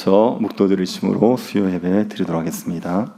저 묵도 들으심으로 수요 예배 드리도록 하겠습니다.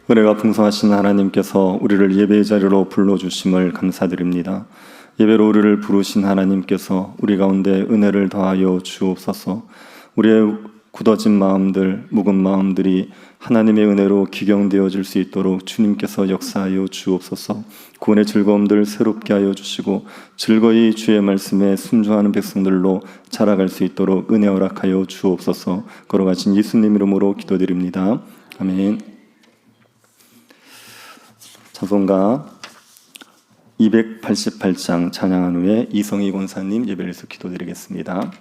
은혜가 풍성하신 하나님께서 우리를 예배의 자리로 불러주심을 감사드립니다. 예배로 우리를 부르신 하나님께서 우리 가운데 은혜를 더하여 주옵소서. 우리의 굳어진 마음들, 묵은 마음들이 하나님의 은혜로 기경되어질 수 있도록 주님께서 역사하여 주옵소서. 구원의 즐거움들 새롭게 하여 주시고 즐거이 주의 말씀에 순종하는 백성들로 자라갈 수 있도록 은혜 허락하여 주옵소서. 걸어가신 예수님 이름으로 기도드립니다. 아멘. 찬송가 288장 찬양한 후에 이성희 권사님 예배를 해서 기도드리겠습니다.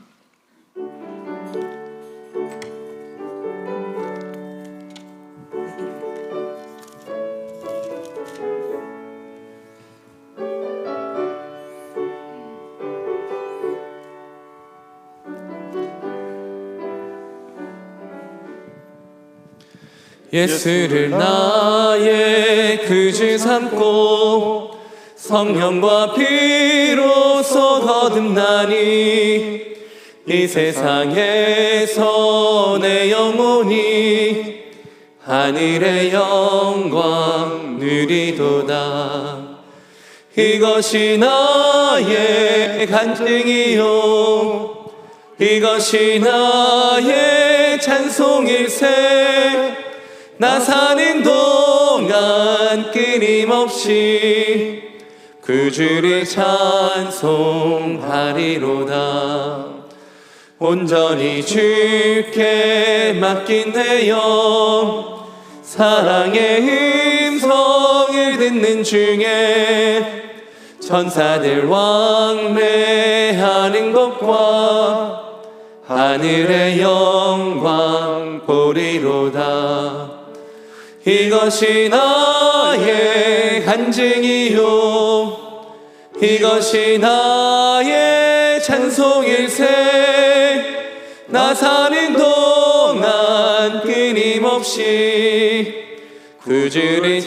예수를 나의 구주 삼고 성령과 피로써 거듭나니 이 세상에서 내 영혼이 하늘의 영광 누리도다. 이것이 나의 간증이요 이것이 나의 찬송일세. 나 사는 동안 끊임없이 구주를 찬송하리로다. 온전히 주께 맡긴 내 영 사랑의 음성을 듣는 중에 천사들 왕래하는 것과 하늘의 영광 보리로다. 이것이 나의 간증이요 이것이 나의 찬송일세. 나 사는 동안 끊임없이 구주를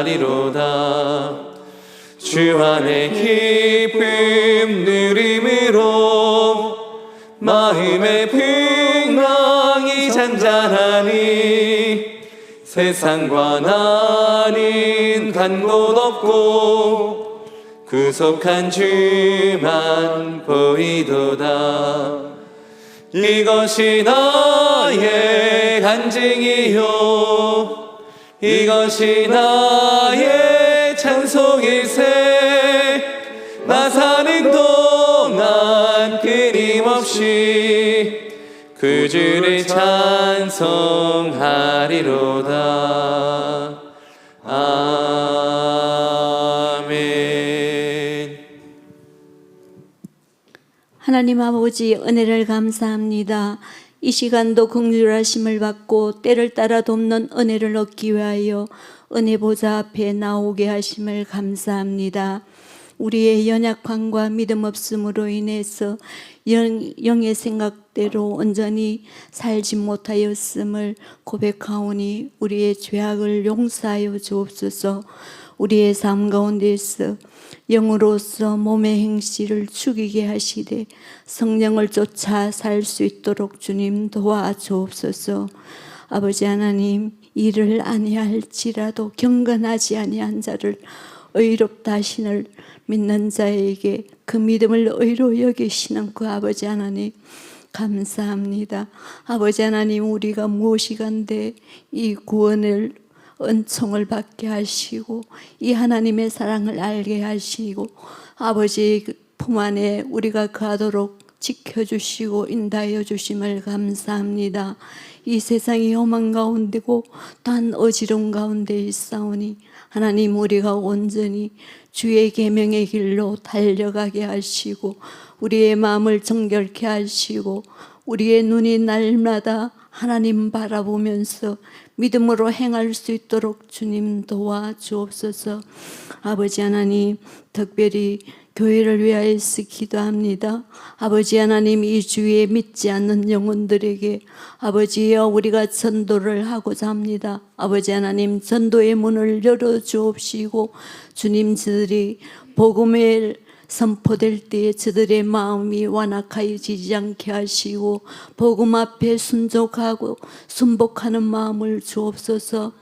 찬송하리로다. 주 안에 기쁨 누림으로 마음의 풍랑이 잔잔하니 세상과 나는 간 곳 없고 구속한 주만 보이도다. 이것이 나의 간증이요 이것이 나의 찬송일세. 나 사는 동안 끊임없이 구주를 찬송하리로다. 아멘. 하나님 아버지 은혜를 감사합니다. 이 시간도 긍휼하심을 받고 때를 따라 돕는 은혜를 얻기 위하여 은혜 보좌 앞에 나오게 하심을 감사합니다. 우리의 연약함과 믿음 없음으로 인해서 영의 생각대로 온전히 살지 못하였음을 고백하오니 우리의 죄악을 용서하여 주옵소서. 우리의 삶 가운데서 영으로서 몸의 행실을 죽이게 하시되 성령을 쫓아 살 수 있도록 주님 도와주옵소서. 아버지 하나님, 일을 아니할지라도 경건하지 아니한 자를 의롭다 하시는 믿는 자에게 그 믿음을 의로 여기시는 그 아버지 하나님 감사합니다. 아버지 하나님, 우리가 무엇이간데 이 구원을 은총을 받게 하시고 이 하나님의 사랑을 알게 하시고 아버지 품 안에 우리가 거하도록 지켜주시고 인도하여 주심을 감사합니다. 이 세상이 험한 가운데고 또한 어지러운 가운데 있사오니 하나님 우리가 온전히 주의 계명의 길로 달려가게 하시고 우리의 마음을 정결케 하시고 우리의 눈이 날마다 하나님 바라보면서 믿음으로 행할 수 있도록 주님 도와주옵소서. 아버지 하나님, 특별히 교회를 위하여서 기도합니다. 아버지 하나님, 이 주위에 믿지 않는 영혼들에게 아버지여 우리가 전도를 하고자 합니다. 아버지 하나님, 전도의 문을 열어주옵시고 주님, 저들이 복음을 선포될 때에 저들의 마음이 완악하여지지 않게 하시고 복음 앞에 순종하고 순복하는 마음을 주옵소서.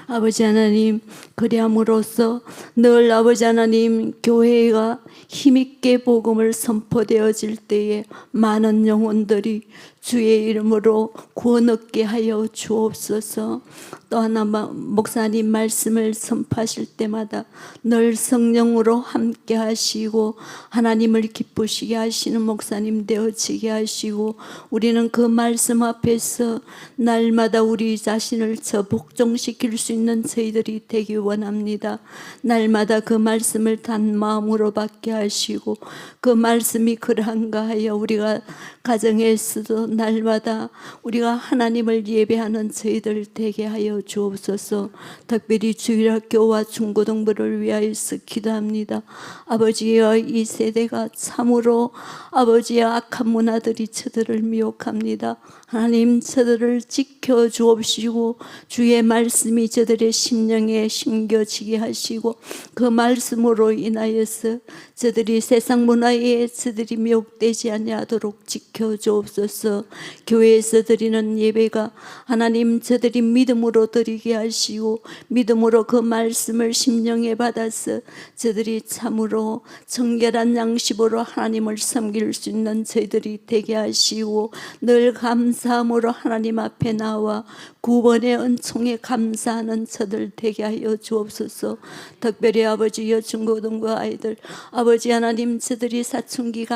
아버지 하나님, 그리함으로써 늘 아버지 하나님 교회가 힘있게 복음을 선포되어질 때에 많은 영혼들이 주의 이름으로 구원 얻게 하여 주옵소서. 또 하나 목사님 말씀을 선포하실 때마다 늘 성령으로 함께 하시고 하나님을 기쁘시게 하시는 목사님 되어지게 하시고 우리는 그 말씀 앞에서 날마다 우리 자신을 복종시킬 수 있는 저희들이 되기 원합니다. 날마다 그 말씀을 단 마음으로 받게 하시고 그 말씀이 그러한가 하여 우리가 가정에서도 날마다 우리가 하나님을 예배하는 저희들 되게 하여 주옵소서. 특별히 주일학교와 중고등부를 위하여서 기도합니다. 아버지여, 이 세대가 참으로 아버지의 악한 문화들이 저들을 미혹합니다. 하나님, 저들을 지켜 주옵시고 주의 말씀이 저들의 심령에 심겨지게 하시고 그 말씀으로 인하여서 저들이 세상 문화에 저들이 미혹되지 아니하도록 지켜 주옵소서. 교회에서 드리는 예배가 하나님 저들이 믿음으로 드리게 하시고 믿음으로 그 말씀을 심령에 받아서 저들이 참으로 정결한 양심으로 하나님을 섬길 수 있는 저희들이 되게 하시고 늘 감사함으로 하나님 앞에 나와 구원의 은총에 감사하는 저들 되게 하여 주옵소서. 특별히 아버지여 중고등부 아이들 아버지 하나님 저들이 사춘기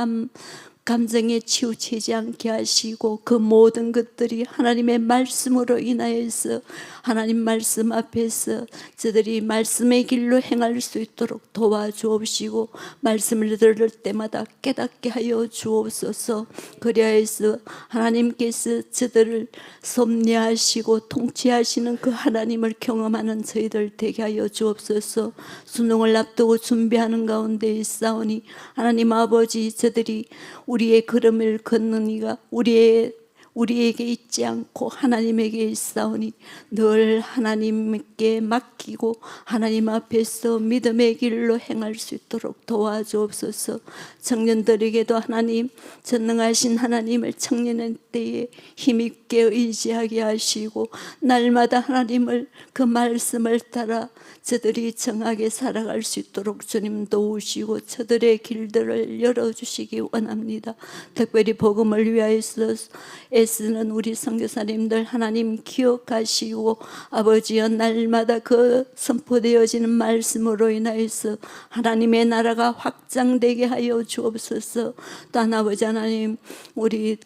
감정에 치우치지 않게 하시고 그 모든 것들이 하나님의 말씀으로 인하여서 하나님 말씀 앞에서 저들이 말씀의 길로 행할 수 있도록 도와주옵시고 말씀을 들을 때마다 깨닫게 하여 주옵소서. 그리하여서 하나님께서 저들을 섭리하시고 통치하시는 그 하나님을 경험하는 저희들 되게 하여 주옵소서. 수능을 앞두고 준비하는 가운데 있사오니 하나님 아버지 저들이 우리의 걸음을 걷는 이가 우리에게 있지 않고 하나님에게 있사오니 늘 하나님께 맡기고 하나님 앞에서 믿음의 길로 행할 수 있도록 도와주옵소서. 청년들에게도 하나님 전능하신 하나님을 청년의 때에 힘있게 의지하게 하시고 날마다 하나님을 그 말씀을 따라 저들이 정하게 살아갈 수 있도록 주님 도우시고 저들의 길들을 열어주시기 원합니다. 특별히 복음을 위하여서 애쓰는 우리 선교사님들 하나님 기억하시고 아버지여 날마다 그 선포되어지는 말씀으로 인하여서 하나님의 나라가 확장되게 하여 주옵소서. 또한 아버지 하나님 우리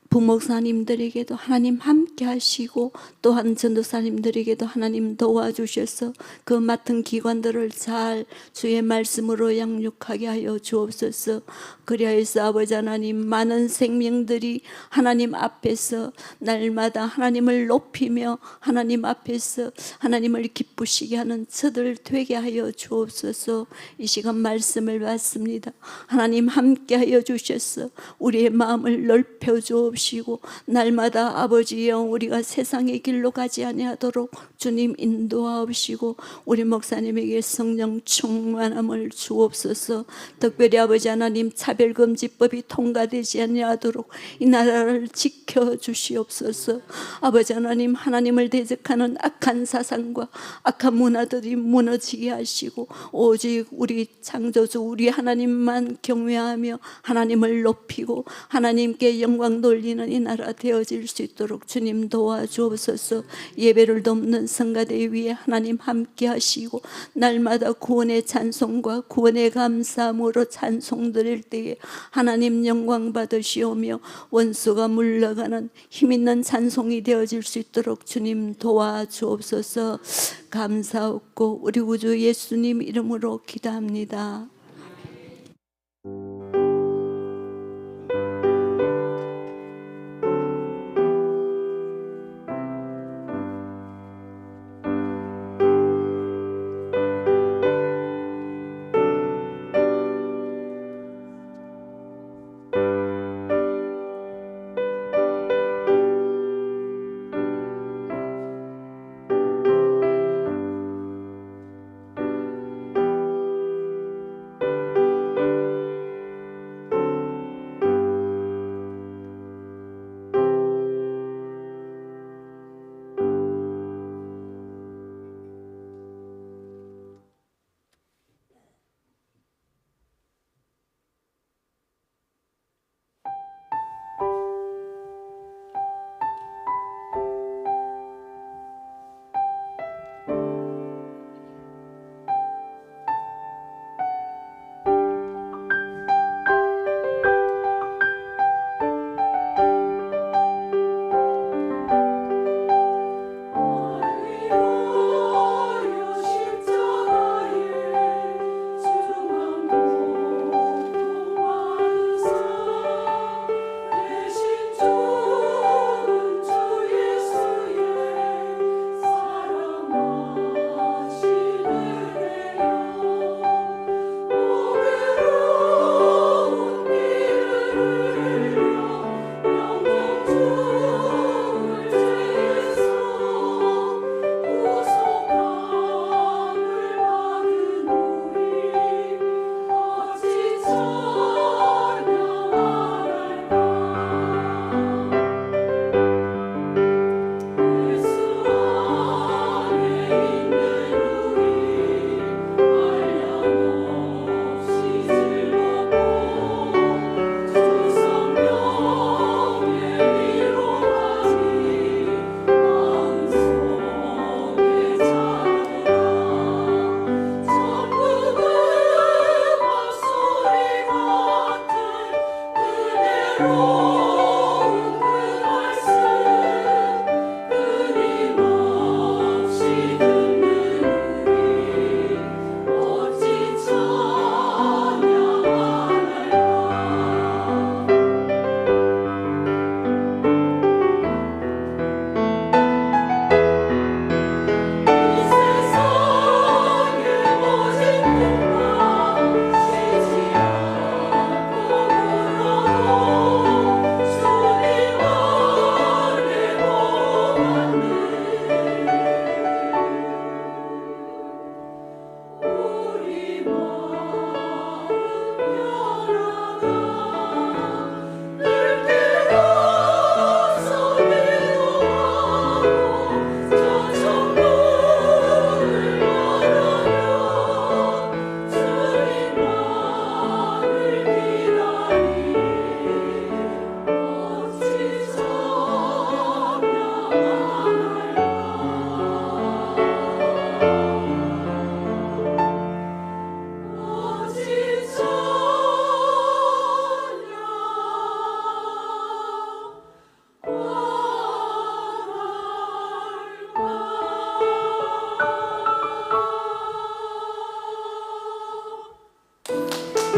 부목사님들에게도 하나님 함께 하시고 또한 전도사님들에게도 하나님 도와주셔서 그 맡은 기관들을 잘 주의 말씀으로 양육하게 하여 주옵소서. 그리하여서 아버지 하나님 많은 생명들이 하나님 앞에서 날마다 하나님을 높이며 하나님 앞에서 하나님을 기쁘시게 하는 저들 되게 하여 주옵소서. 이 시간 말씀을 받습니다. 하나님 함께 하여 주셔서 우리의 마음을 넓혀 주옵시고 날마다 아버지여 우리가 세상의 길로 가지 아니하도록 주님 인도하옵시고 우리 목사님에게 성령 충만함을 주옵소서. 특별히 아버지 하나님 차별금지법이 통과되지 아니하도록 이 나라를 지켜주시옵소서. 아버지 하나님 하나님을 대적하는 악한 사상과 악한 문화들이 무너지게 하시고 오직 우리 창조주 우리 하나님만 경외하며 하나님을 높이고 하나님께 영광 돌리 알리는 이 나라 되어질 수 있도록 주님 도와주옵소서. 예배를 돕는 성가대 위에 하나님 함께 하시고 날마다 구원의 찬송과 구원의 감사함으로 찬송 드릴 때에 하나님 영광 받으시오며 원수가 물러가는 힘있는 찬송이 되어질 수 있도록 주님 도와주옵소서. 감사하고 우리 구주 예수님 이름으로 기도합니다.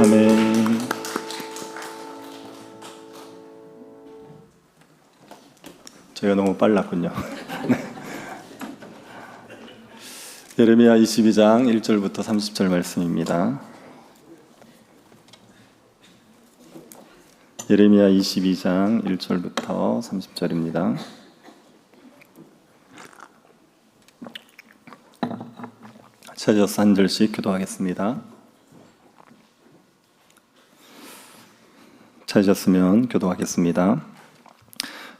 아멘. 제가 너무 빨랐군요. 예레미야 22장 1절부터 30절 말씀입니다. 예레미야 22장 1절부터 30절입니다. 찾아서 한 절씩 기도하겠습니다. 찾으셨으면 교도하겠습니다.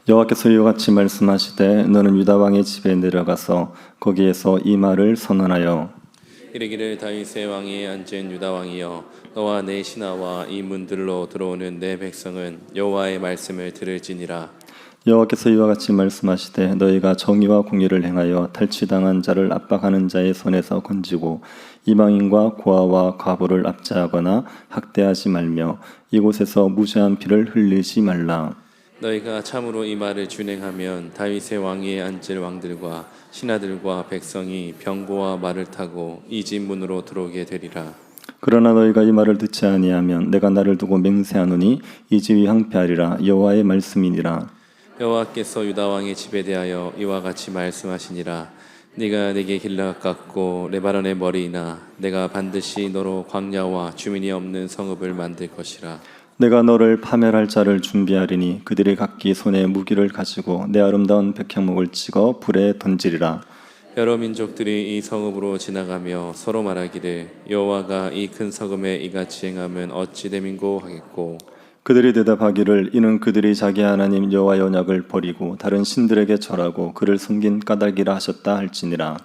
여호와께서 이와 같이 말씀하시되 너는 유다 왕의 집에 내려가서 거기에서 이 말을 선언하여 이르기를 다윗의 왕위에 앉은 유다 왕이여 너와 내 신하와 이 문들로 들어오는 내 백성은 여호와의 말씀을 들을지니라. 여호와께서 이와 같이 말씀하시되 너희가 정의와 공의를 행하여 탈취당한 자를 압박하는 자의 손에서 건지고 이방인과 고아와 과부를 압제하거나 학대하지 말며 이곳에서 무죄한 피를 흘리지 말라. 너희가 참으로 이 말을 준행하면 다윗의 왕위에 앉을 왕들과 신하들과 백성이 병고와 말을 타고 이 집 문으로 들어오게 되리라. 그러나 너희가 이 말을 듣지 아니하면 내가 나를 두고 맹세하노니 이 집이 황폐하리라. 여호와의 말씀이니라. 여호와께서 유다 왕의 집에 대하여 이와 같이 말씀하시니라. 네가 내게 길라 깎고 레바논의 머리이나 내가 반드시 너로 광야와 주민이 없는 성읍을 만들 것이라. 내가 너를 파멸할 자를 준비하리니 그들이 각기 손에 무기를 가지고 내 아름다운 백향목을 찍어 불에 던지리라. 여러 민족들이 이 성읍으로 지나가며 서로 말하기를 여호와가 이 큰 성읍에 이같이 행하면 어찌 됨인고 하겠고 그들이 대답하기를 이는 그들이 자기 하나님 여호와의 언약을 버리고 다른 신들에게 절하고 그를 섬긴 까닭이라 하셨다 할지니라.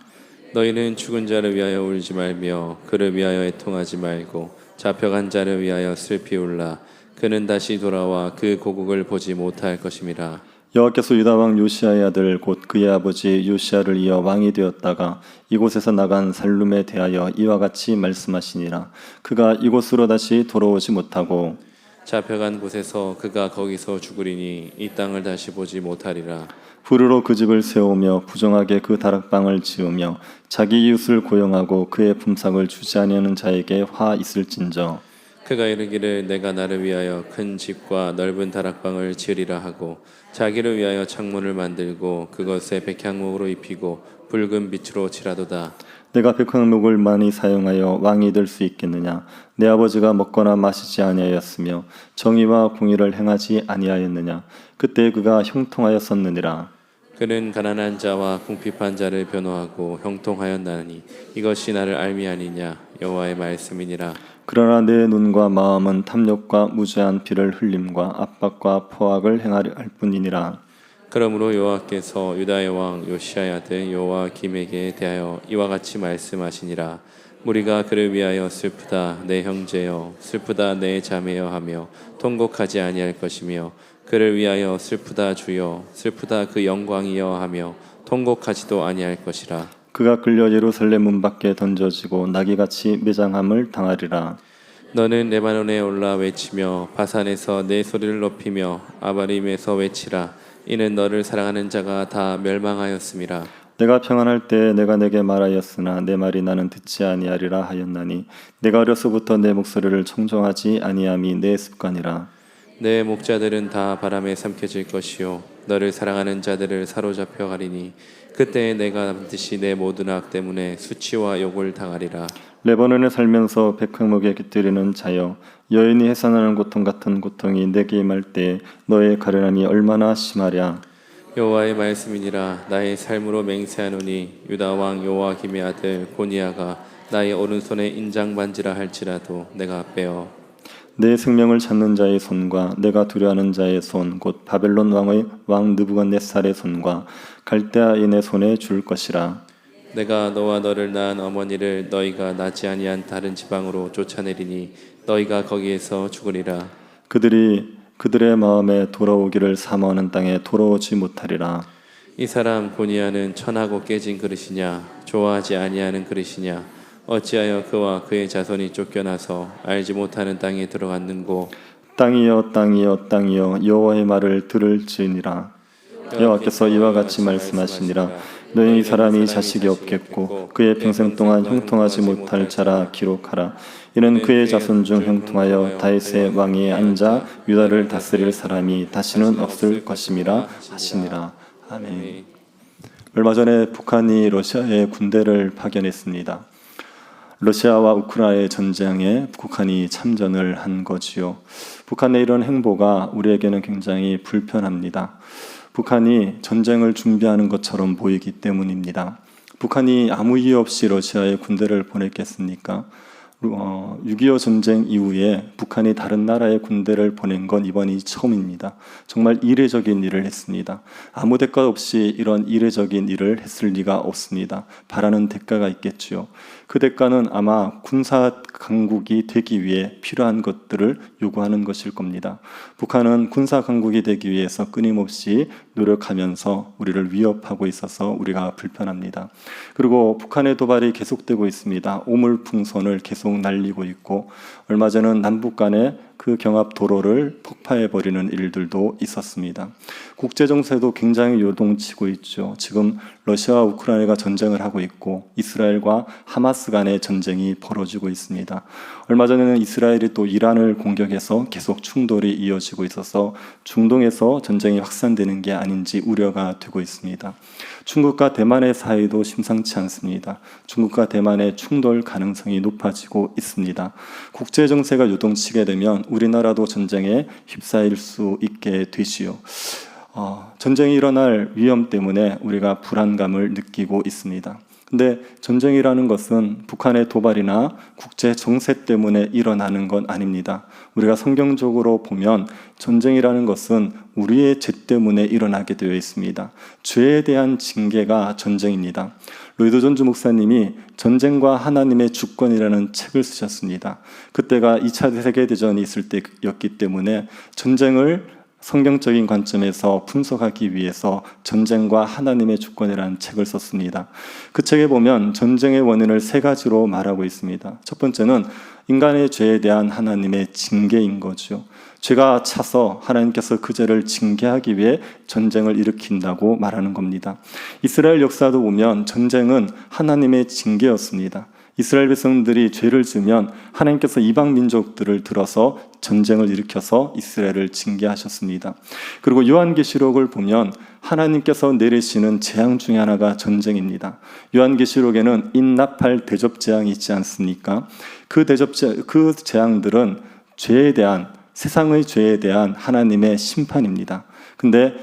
너희는 죽은 자를 위하여 울지 말며 그를 위하여 애통하지 말고 잡혀간 자를 위하여 슬피 울라. 그는 다시 돌아와 그 고국을 보지 못할 것임이라. 여호와께서 유다 왕 요시아의 아들 곧 그의 아버지 요시아를 이어 왕이 되었다가 이곳에서 나간 살룸에 대하여 이와 같이 말씀하시니라. 그가 이곳으로 다시 돌아오지 못하고 잡혀간 곳에서 그가 거기서 죽으리니 이 땅을 다시 보지 못하리라. 불으로 그 집을 세우며 부정하게 그 다락방을 지으며 자기 이웃을 고용하고 그의 품삯을 주지 아니하는 자에게 화 있을진저. 그가 이르기를 내가 나를 위하여 큰 집과 넓은 다락방을 지으리라 하고 자기를 위하여 창문을 만들고 그것에 백향목으로 입히고 붉은 빛으로 칠하도다. 내가 백향목을 많이 사용하여 왕이 될 수 있겠느냐? 내 아버지가 먹거나 마시지 아니하였으며 정의와 공의를 행하지 아니하였느냐? 그때 그가 형통하였었느니라. 그는 가난한 자와 궁핍한 자를 변호하고 형통하였나니 이것이 나를 알미 아니냐 여호와의 말씀이니라. 그러나 내 눈과 마음은 탐욕과 무죄한 피를 흘림과 압박과 포악을 행하려 할 뿐이니라. 그러므로 여호와께서 유다의 왕 요시아의 아들 요아김에게 대하여 이와 같이 말씀하시니라. 무리가 그를 위하여 슬프다 내 형제여 슬프다 내 자매여 하며 통곡하지 아니할 것이며 그를 위하여 슬프다 주여 슬프다 그 영광이여 하며 통곡하지도 아니할 것이라. 그가 끌려 예루살렘 문 밖에 던져지고 나귀같이 매장함을 당하리라. 너는 레바논에 올라 외치며 바산에서 내 소리를 높이며 아바림에서 외치라. 이는 너를 사랑하는 자가 다 멸망하였음이라. 내가 평안할 때 내가 내게 말하였으나 내 말이 나는 듣지 아니하리라 하였나니 내가 어려서부터 내 목소리를 청종하지 아니함이 내 습관이라. 내 목자들은 다 바람에 삼켜질 것이요 너를 사랑하는 자들을 사로잡혀 가리니 그때 내가 반드시 내 모든 악 때문에 수치와 욕을 당하리라. 레바논에 살면서 백향목에 깃들이는 자여 여인이 해산하는 고통 같은 고통이 내게 임할 때 너의 가련함이 얼마나 심하랴. 여호와의 말씀이니라. 나의 삶으로 맹세하노니 유다 왕 요아김의 아들 고니아가 나의 오른손에 인장 반지라 할지라도 내가 빼어 내 생명을 찾는 자의 손과 내가 두려워하는 자의 손 곧 바벨론 왕의 왕 느부갓네살의 손과 갈대아인의 손에 줄 것이라. 내가 너와 너를 낳은 어머니를 너희가 낳지 아니한 다른 지방으로 쫓아내리니 너희가 거기에서 죽으리라. 그들이 그들의 마음에 돌아오기를 사모하는 땅에 돌아오지 못하리라. 이 사람 고니아는 천하고 깨진 그릇이냐 좋아하지 아니하는 그릇이냐 어찌하여 그와 그의 자손이 쫓겨나서 알지 못하는 땅에 들어갔는고. 땅이여 땅이여 땅이여 여호와의 말을 들을지니라. 여호와께서 이와 같이 말씀하시니라. 너희 이 사람이 자식이 없겠고 그의 평생 동안 형통하지 못할 자라 기록하라. 이는 그의 자손 중 형통하여 다윗의 왕위에 앉아 유다를 다스릴 사람이 다시는 없을 것임이라 하시니라. 아멘. 얼마 전에 북한이 러시아의 군대를 파견했습니다. 러시아와 우크라이나의 전쟁에 북한이 참전을 한 거지요. 북한의 이런 행보가 우리에게는 굉장히 불편합니다. 북한이 전쟁을 준비하는 것처럼 보이기 때문입니다. 북한이 아무 이유 없이 러시아에 군대를 보냈겠습니까? 6.25 전쟁 이후에 북한이 다른 나라의 군대를 보낸 건 이번이 처음입니다. 정말 이례적인 일을 했습니다. 아무 대가 없이 이런 이례적인 일을 했을 리가 없습니다. 바라는 대가가 있겠지요. 그 대가는 아마 군사 강국이 되기 위해 필요한 것들을 요구하는 것일 겁니다. 북한은 군사 강국이 되기 위해서 끊임없이 노력하면서 우리를 위협하고 있어서 우리가 불편합니다. 그리고 북한의 도발이 계속되고 있습니다. 오물풍선을 계속 날리고 있고, 얼마 전은 남북 간의 그 경합 도로를 폭파해버리는 일들도 있었습니다. 국제정세도 굉장히 요동치고 있죠. 지금 러시아와 우크라이나가 전쟁을 하고 있고 이스라엘과 하마스 간의 전쟁이 벌어지고 있습니다. 얼마 전에는 이스라엘이 또 이란을 공격해서 계속 충돌이 이어지고 있어서 중동에서 전쟁이 확산되는 게 아닌지 우려가 되고 있습니다. 중국과 대만의 사이도 심상치 않습니다. 중국과 대만의 충돌 가능성이 높아지고 있습니다. 국제정세가 요동치게 되면 우리나라도 전쟁에 휩싸일 수 있게 되지요. 전쟁이 일어날 위험 때문에 우리가 불안감을 느끼고 있습니다. 근데 전쟁이라는 것은 북한의 도발이나 국제 정세 때문에 일어나는 건 아닙니다. 우리가 성경적으로 보면 전쟁이라는 것은 우리의 죄 때문에 일어나게 되어 있습니다. 죄에 대한 징계가 전쟁입니다. 로이드 존즈 목사님이 전쟁과 하나님의 주권이라는 책을 쓰셨습니다. 그때가 2차 세계대전이 있을 때였기 때문에 전쟁을 성경적인 관점에서 분석하기 위해서 전쟁과 하나님의 주권이라는 책을 썼습니다. 그 책에 보면 전쟁의 원인을 3가지로 말하고 있습니다. 첫 번째는 인간의 죄에 대한 하나님의 징계인 거죠. 죄가 차서 하나님께서 그 죄를 징계하기 위해 전쟁을 일으킨다고 말하는 겁니다. 이스라엘 역사도 보면 전쟁은 하나님의 징계였습니다. 이스라엘 백성들이 죄를 지으면 하나님께서 이방 민족들을 들어서 전쟁을 일으켜서 이스라엘을 징계하셨습니다. 그리고 요한계시록을 보면 하나님께서 내리시는 재앙 중에 하나가 전쟁입니다. 요한계시록에는 인나팔 대접재앙이 있지 않습니까? 그 재앙들은 죄에 대한, 세상의 죄에 대한 하나님의 심판입니다. 근데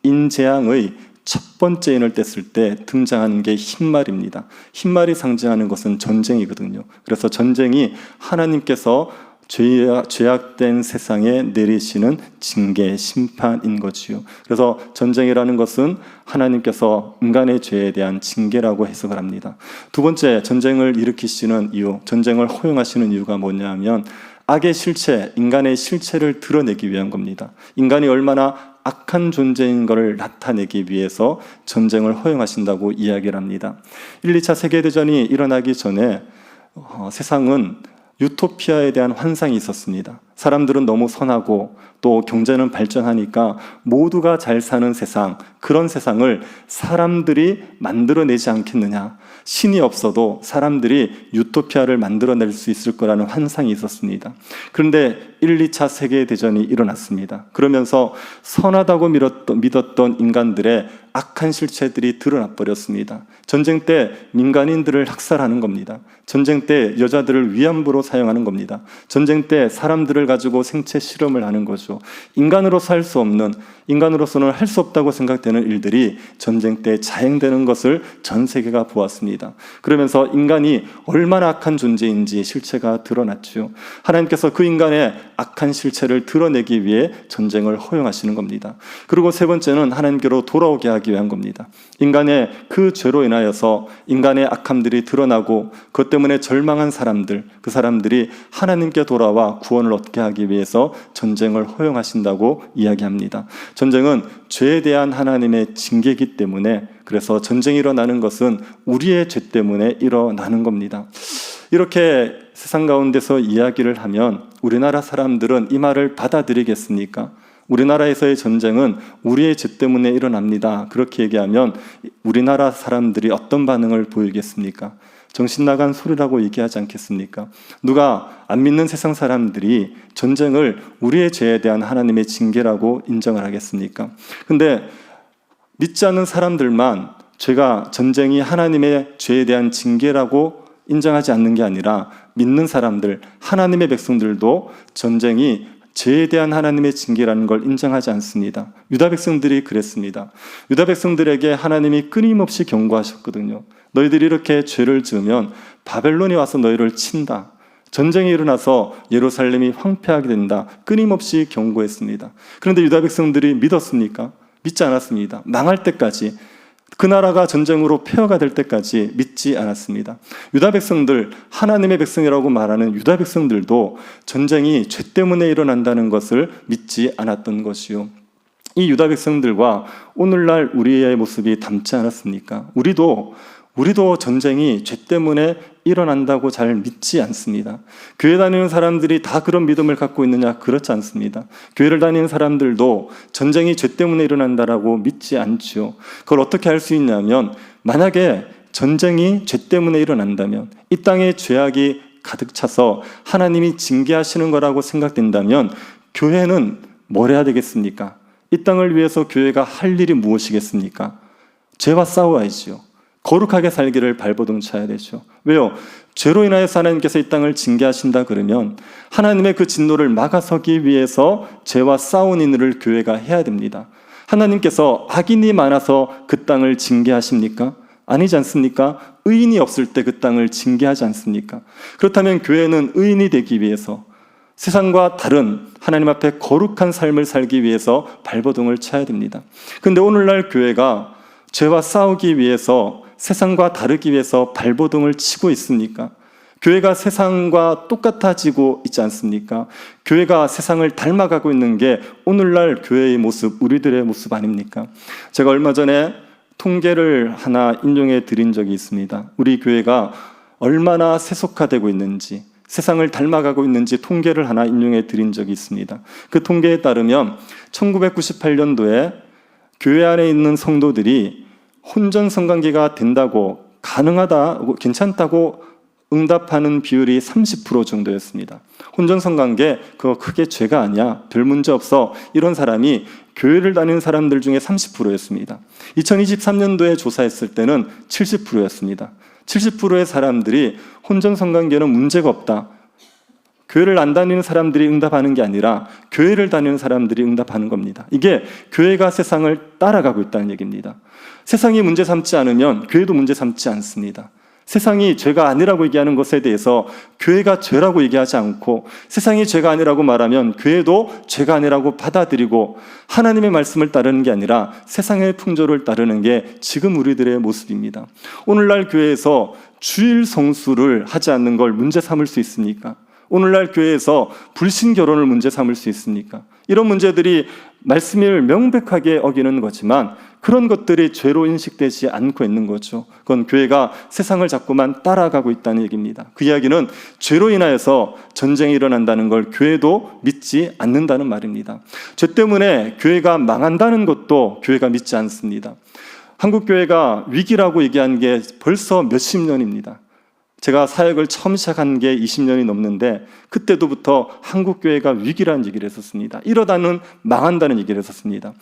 인재앙의 첫 번째 인을 뗐을 때 등장하는 게 흰말입니다. 흰말이 상징하는 것은 전쟁이거든요. 그래서 전쟁이 하나님께서 죄악된 세상에 내리시는 징계, 심판인 거지요. 그래서 전쟁이라는 것은 하나님께서 인간의 죄에 대한 징계라고 해석을 합니다. 두 번째, 전쟁을 일으키시는 이유, 전쟁을 허용하시는 이유가 뭐냐면 악의 실체, 인간의 실체를 드러내기 위한 겁니다. 인간이 얼마나 악한 존재인 것을 나타내기 위해서 전쟁을 허용하신다고 이야기를 합니다. 1, 2차 세계대전이 일어나기 전에 세상은 유토피아에 대한 환상이 있었습니다. 사람들은 너무 선하고 또 경제는 발전하니까 모두가 잘 사는 세상, 그런 세상을 사람들이 만들어내지 않겠느냐. 신이 없어도 사람들이 유토피아를 만들어낼 수 있을 거라는 환상이 있었습니다. 그런데 1, 2차 세계대전이 일어났습니다. 그러면서 선하다고 믿었던 인간들의 악한 실체들이 드러나 버렸습니다. 전쟁 때 민간인들을 학살하는 겁니다. 전쟁 때 여자들을 위안부로 사용하는 겁니다. 전쟁 때 사람들을 가지고 생체 실험을 하는 거죠. 인간으로서 할 수 없는, 인간으로서는 할 수 없다고 생각되는 일들이 전쟁 때 자행되는 것을 전 세계가 보았습니다. 그러면서 인간이 얼마나 악한 존재인지 실체가 드러났죠. 하나님께서 그 인간의 악한 실체를 드러내기 위해 전쟁을 허용하시는 겁니다. 그리고 세 번째는 하나님께로 돌아오게 하기 위한 겁니다. 인간의 그 죄로 인하여서 인간의 악함들이 드러나고 그것 때문에 절망한 사람들, 그 사람들이 하나님께 돌아와 구원을 얻게 하기 위해서 전쟁을 허용하신다고 이야기합니다. 전쟁은 죄에 대한 하나님의 징계이기 때문에, 그래서 전쟁이 일어나는 것은 우리의 죄 때문에 일어나는 겁니다. 이렇게 세상 가운데서 이야기를 하면 우리나라 사람들은 이 말을 받아들이겠습니까? 우리나라에서의 전쟁은 우리의 죄 때문에 일어납니다. 그렇게 얘기하면 우리나라 사람들이 어떤 반응을 보이겠습니까? 정신 나간 소리라고 얘기하지 않겠습니까? 누가 안 믿는 세상 사람들이 전쟁을 우리의 죄에 대한 하나님의 징계라고 인정을 하겠습니까? 근데 믿지 않는 사람들만 전쟁이 하나님의 죄에 대한 징계라고 인정하지 않는 게 아니라 믿는 사람들, 하나님의 백성들도 전쟁이 죄에 대한 하나님의 징계라는 걸 인정하지 않습니다. 유다 백성들이 그랬습니다. 유다 백성들에게 하나님이 끊임없이 경고하셨거든요. 너희들이 이렇게 죄를 지으면 바벨론이 와서 너희를 친다. 전쟁이 일어나서 예루살렘이 황폐하게 된다. 끊임없이 경고했습니다. 그런데 유다 백성들이 믿었습니까? 믿지 않았습니다. 망할 때까지, 그 나라가 전쟁으로 폐허가 될 때까지 믿지 않았습니다. 유다 백성들, 하나님의 백성이라고 말하는 유다 백성들도 전쟁이 죄 때문에 일어난다는 것을 믿지 않았던 것이요. 이 유다 백성들과 오늘날 우리의 모습이 닮지 않았습니까? 우리도 전쟁이 죄 때문에 일어난다고 잘 믿지 않습니다. 교회 다니는 사람들이 다 그런 믿음을 갖고 있느냐? 그렇지 않습니다. 교회를 다니는 사람들도 전쟁이 죄 때문에 일어난다라고 믿지 않죠. 그걸 어떻게 할 수 있냐면, 만약에 전쟁이 죄 때문에 일어난다면, 이 땅에 죄악이 가득 차서 하나님이 징계하시는 거라고 생각된다면 교회는 뭘 해야 되겠습니까? 이 땅을 위해서 교회가 할 일이 무엇이겠습니까? 죄와 싸워야지요. 거룩하게 살기를 발버둥 쳐야 되죠. 왜요? 죄로 인하여서 하나님께서 이 땅을 징계하신다 그러면 하나님의 그 진노를 막아서기 위해서 죄와 싸우는 일을 교회가 해야 됩니다. 하나님께서 악인이 많아서 그 땅을 징계하십니까? 아니지 않습니까? 의인이 없을 때 그 땅을 징계하지 않습니까? 그렇다면 교회는 의인이 되기 위해서, 세상과 다른 하나님 앞에 거룩한 삶을 살기 위해서 발버둥을 쳐야 됩니다. 그런데 오늘날 교회가 죄와 싸우기 위해서, 세상과 다르기 위해서 발버둥을 치고 있습니까? 교회가 세상과 똑같아지고 있지 않습니까? 교회가 세상을 닮아가고 있는 게 오늘날 교회의 모습, 우리들의 모습 아닙니까? 제가 얼마 전에 통계를 하나 인용해 드린 적이 있습니다. 우리 교회가 얼마나 세속화되고 있는지, 세상을 닮아가고 있는지 통계를 하나 인용해 드린 적이 있습니다. 그 통계에 따르면 1998년도에 교회 안에 있는 성도들이 혼전 성관계가 된다고, 가능하다, 괜찮다고 응답하는 비율이 30% 정도였습니다. 혼전 성관계, 그거 크게 죄가 아니야, 별 문제 없어, 이런 사람이 교회를 다니는 사람들 중에 30%였습니다. 2023년도에 조사했을 때는 70%였습니다. 70%의 사람들이 혼전 성관계는 문제가 없다, 교회를 안 다니는 사람들이 응답하는 게 아니라 교회를 다니는 사람들이 응답하는 겁니다. 이게 교회가 세상을 따라가고 있다는 얘기입니다. 세상이 문제 삼지 않으면 교회도 문제 삼지 않습니다. 세상이 죄가 아니라고 얘기하는 것에 대해서 교회가 죄라고 얘기하지 않고, 세상이 죄가 아니라고 말하면 교회도 죄가 아니라고 받아들이고, 하나님의 말씀을 따르는 게 아니라 세상의 풍조를 따르는 게 지금 우리들의 모습입니다. 오늘날 교회에서 주일 성수를 하지 않는 걸 문제 삼을 수 있습니까? 오늘날 교회에서 불신 결혼을 문제 삼을 수 있습니까? 이런 문제들이 말씀을 명백하게 어기는 거지만 그런 것들이 죄로 인식되지 않고 있는 거죠. 그건 교회가 세상을 자꾸만 따라가고 있다는 얘기입니다. 그 이야기는 죄로 인하여서 전쟁이 일어난다는 걸 교회도 믿지 않는다는 말입니다. 죄 때문에 교회가 망한다는 것도 교회가 믿지 않습니다. 한국 교회가 위기라고 얘기한 게 벌써 몇십 년입니다. 제가 사역을 처음 시작한 게 20년이 넘는데 그때도부터 한국교회가 위기라는 얘기를 했었습니다. 이러다는 망한다는 얘기를 했었습니다.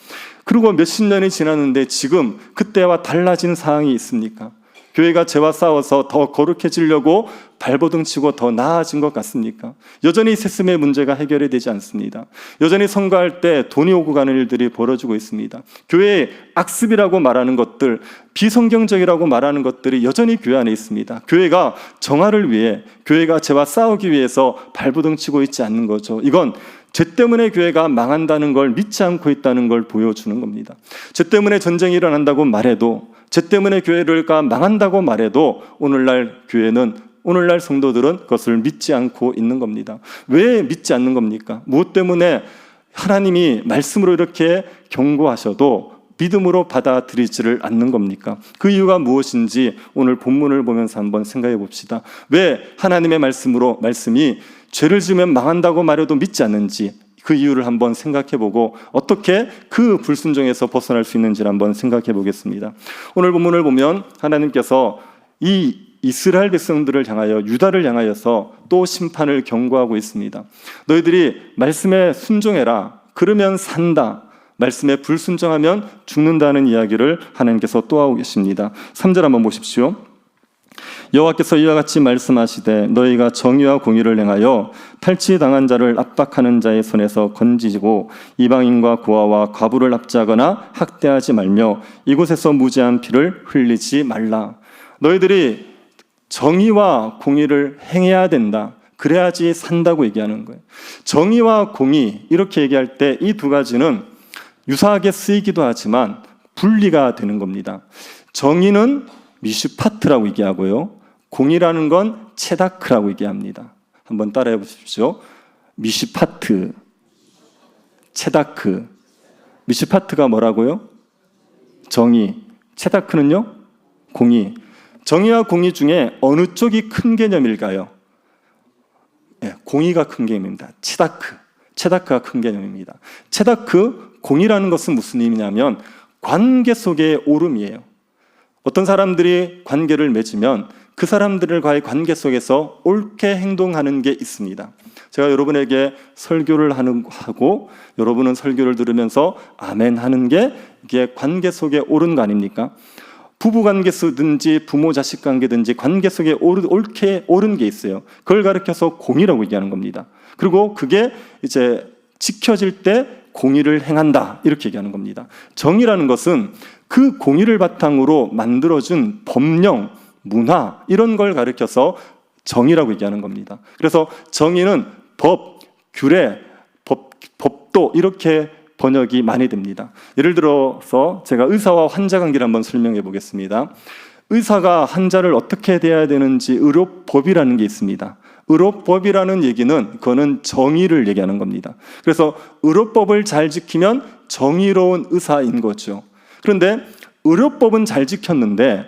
그리고 몇십 년이 지났는데 지금 그때와 달라진 상황이 있습니까? 교회가 죄와 싸워서 더 거룩해지려고 발버둥 치고 더 나아진 것 같습니까? 여전히 세습의 문제가 해결이 되지 않습니다. 여전히 선거할 때 돈이 오고 가는 일들이 벌어지고 있습니다. 교회의 악습이라고 말하는 것들, 비성경적이라고 말하는 것들이 여전히 교회 안에 있습니다. 교회가 정화를 위해, 교회가 죄와 싸우기 위해서 발버둥 치고 있지 않는 거죠. 이건 죄 때문에 교회가 망한다는 걸 믿지 않고 있다는 걸 보여주는 겁니다. 죄 때문에 전쟁이 일어난다고 말해도, 죄 때문에 교회가 망한다고 말해도 오늘날 교회는, 오늘날 성도들은 그것을 믿지 않고 있는 겁니다. 왜 믿지 않는 겁니까? 무엇 때문에 하나님이 말씀으로 이렇게 경고하셔도 믿음으로 받아들이지를 않는 겁니까? 그 이유가 무엇인지 오늘 본문을 보면서 한번 생각해 봅시다. 왜 하나님의 말씀이 죄를 지으면 망한다고 말해도 믿지 않는지, 그 이유를 한번 생각해 보고 어떻게 그 불순종에서 벗어날 수 있는지를 한번 생각해 보겠습니다. 오늘 본문을 보면 하나님께서 이 이스라엘 백성들을 향하여, 유다를 향하여서 또 심판을 경고하고 있습니다. 너희들이 말씀에 순종해라, 그러면 산다, 말씀에 불순종하면 죽는다는 이야기를 하나님께서 또 하고 계십니다. 3절 한번 보십시오. 여호와께서 이와 같이 말씀하시되 너희가 정의와 공의를 행하여 탈취당한 자를 압박하는 자의 손에서 건지고 이방인과 고아와 과부를 압제하거나 학대하지 말며 이곳에서 무죄한 피를 흘리지 말라. 너희들이 정의와 공의를 행해야 된다. 그래야지 산다고 얘기하는 거예요. 정의와 공의 이렇게 얘기할 때 이 두 가지는 유사하게 쓰이기도 하지만 분리가 되는 겁니다. 정의는 미슈파트라고 얘기하고요. 공의라는 건 체다크라고 얘기합니다. 한번 따라해 보십시오. 미슈파트, 체다크. 미슈파트가 뭐라고요? 정의. 체다크는요? 공의. 정의와 공의 중에 어느 쪽이 큰 개념일까요? 네, 공의가 큰 개념입니다. 체다크가 큰 개념입니다. 체다크, 공의라는 것은 무슨 의미냐면 관계 속의 오름이에요. 어떤 사람들이 관계를 맺으면 그 사람들과의 관계 속에서 옳게 행동하는 게 있습니다. 제가 여러분에게 설교를 하고 여러분은 설교를 들으면서 아멘 하는 게 이게 관계 속에 옳은 거 아닙니까? 부부 관계든지 부모 자식 관계든지 관계 속에 옳게 옳은 게 있어요. 그걸 가르쳐서 공의라고 얘기하는 겁니다. 그리고 그게 이제 지켜질 때 공의를 행한다 이렇게 얘기하는 겁니다. 정의라는 것은 그 공의를 바탕으로 만들어준 법령, 문화 이런 걸 가르쳐서 정의라고 얘기하는 겁니다. 그래서 정의는 법, 규례, 법도 이렇게 번역이 많이 됩니다. 예를 들어서 제가 의사와 환자 관계를 한번 설명해 보겠습니다. 의사가 환자를 어떻게 대해야 되는지 의료법이라는 게 있습니다. 의료법이라는 얘기는 그거는 정의를 얘기하는 겁니다. 그래서 의료법을 잘 지키면 정의로운 의사인 거죠. 그런데 의료법은 잘 지켰는데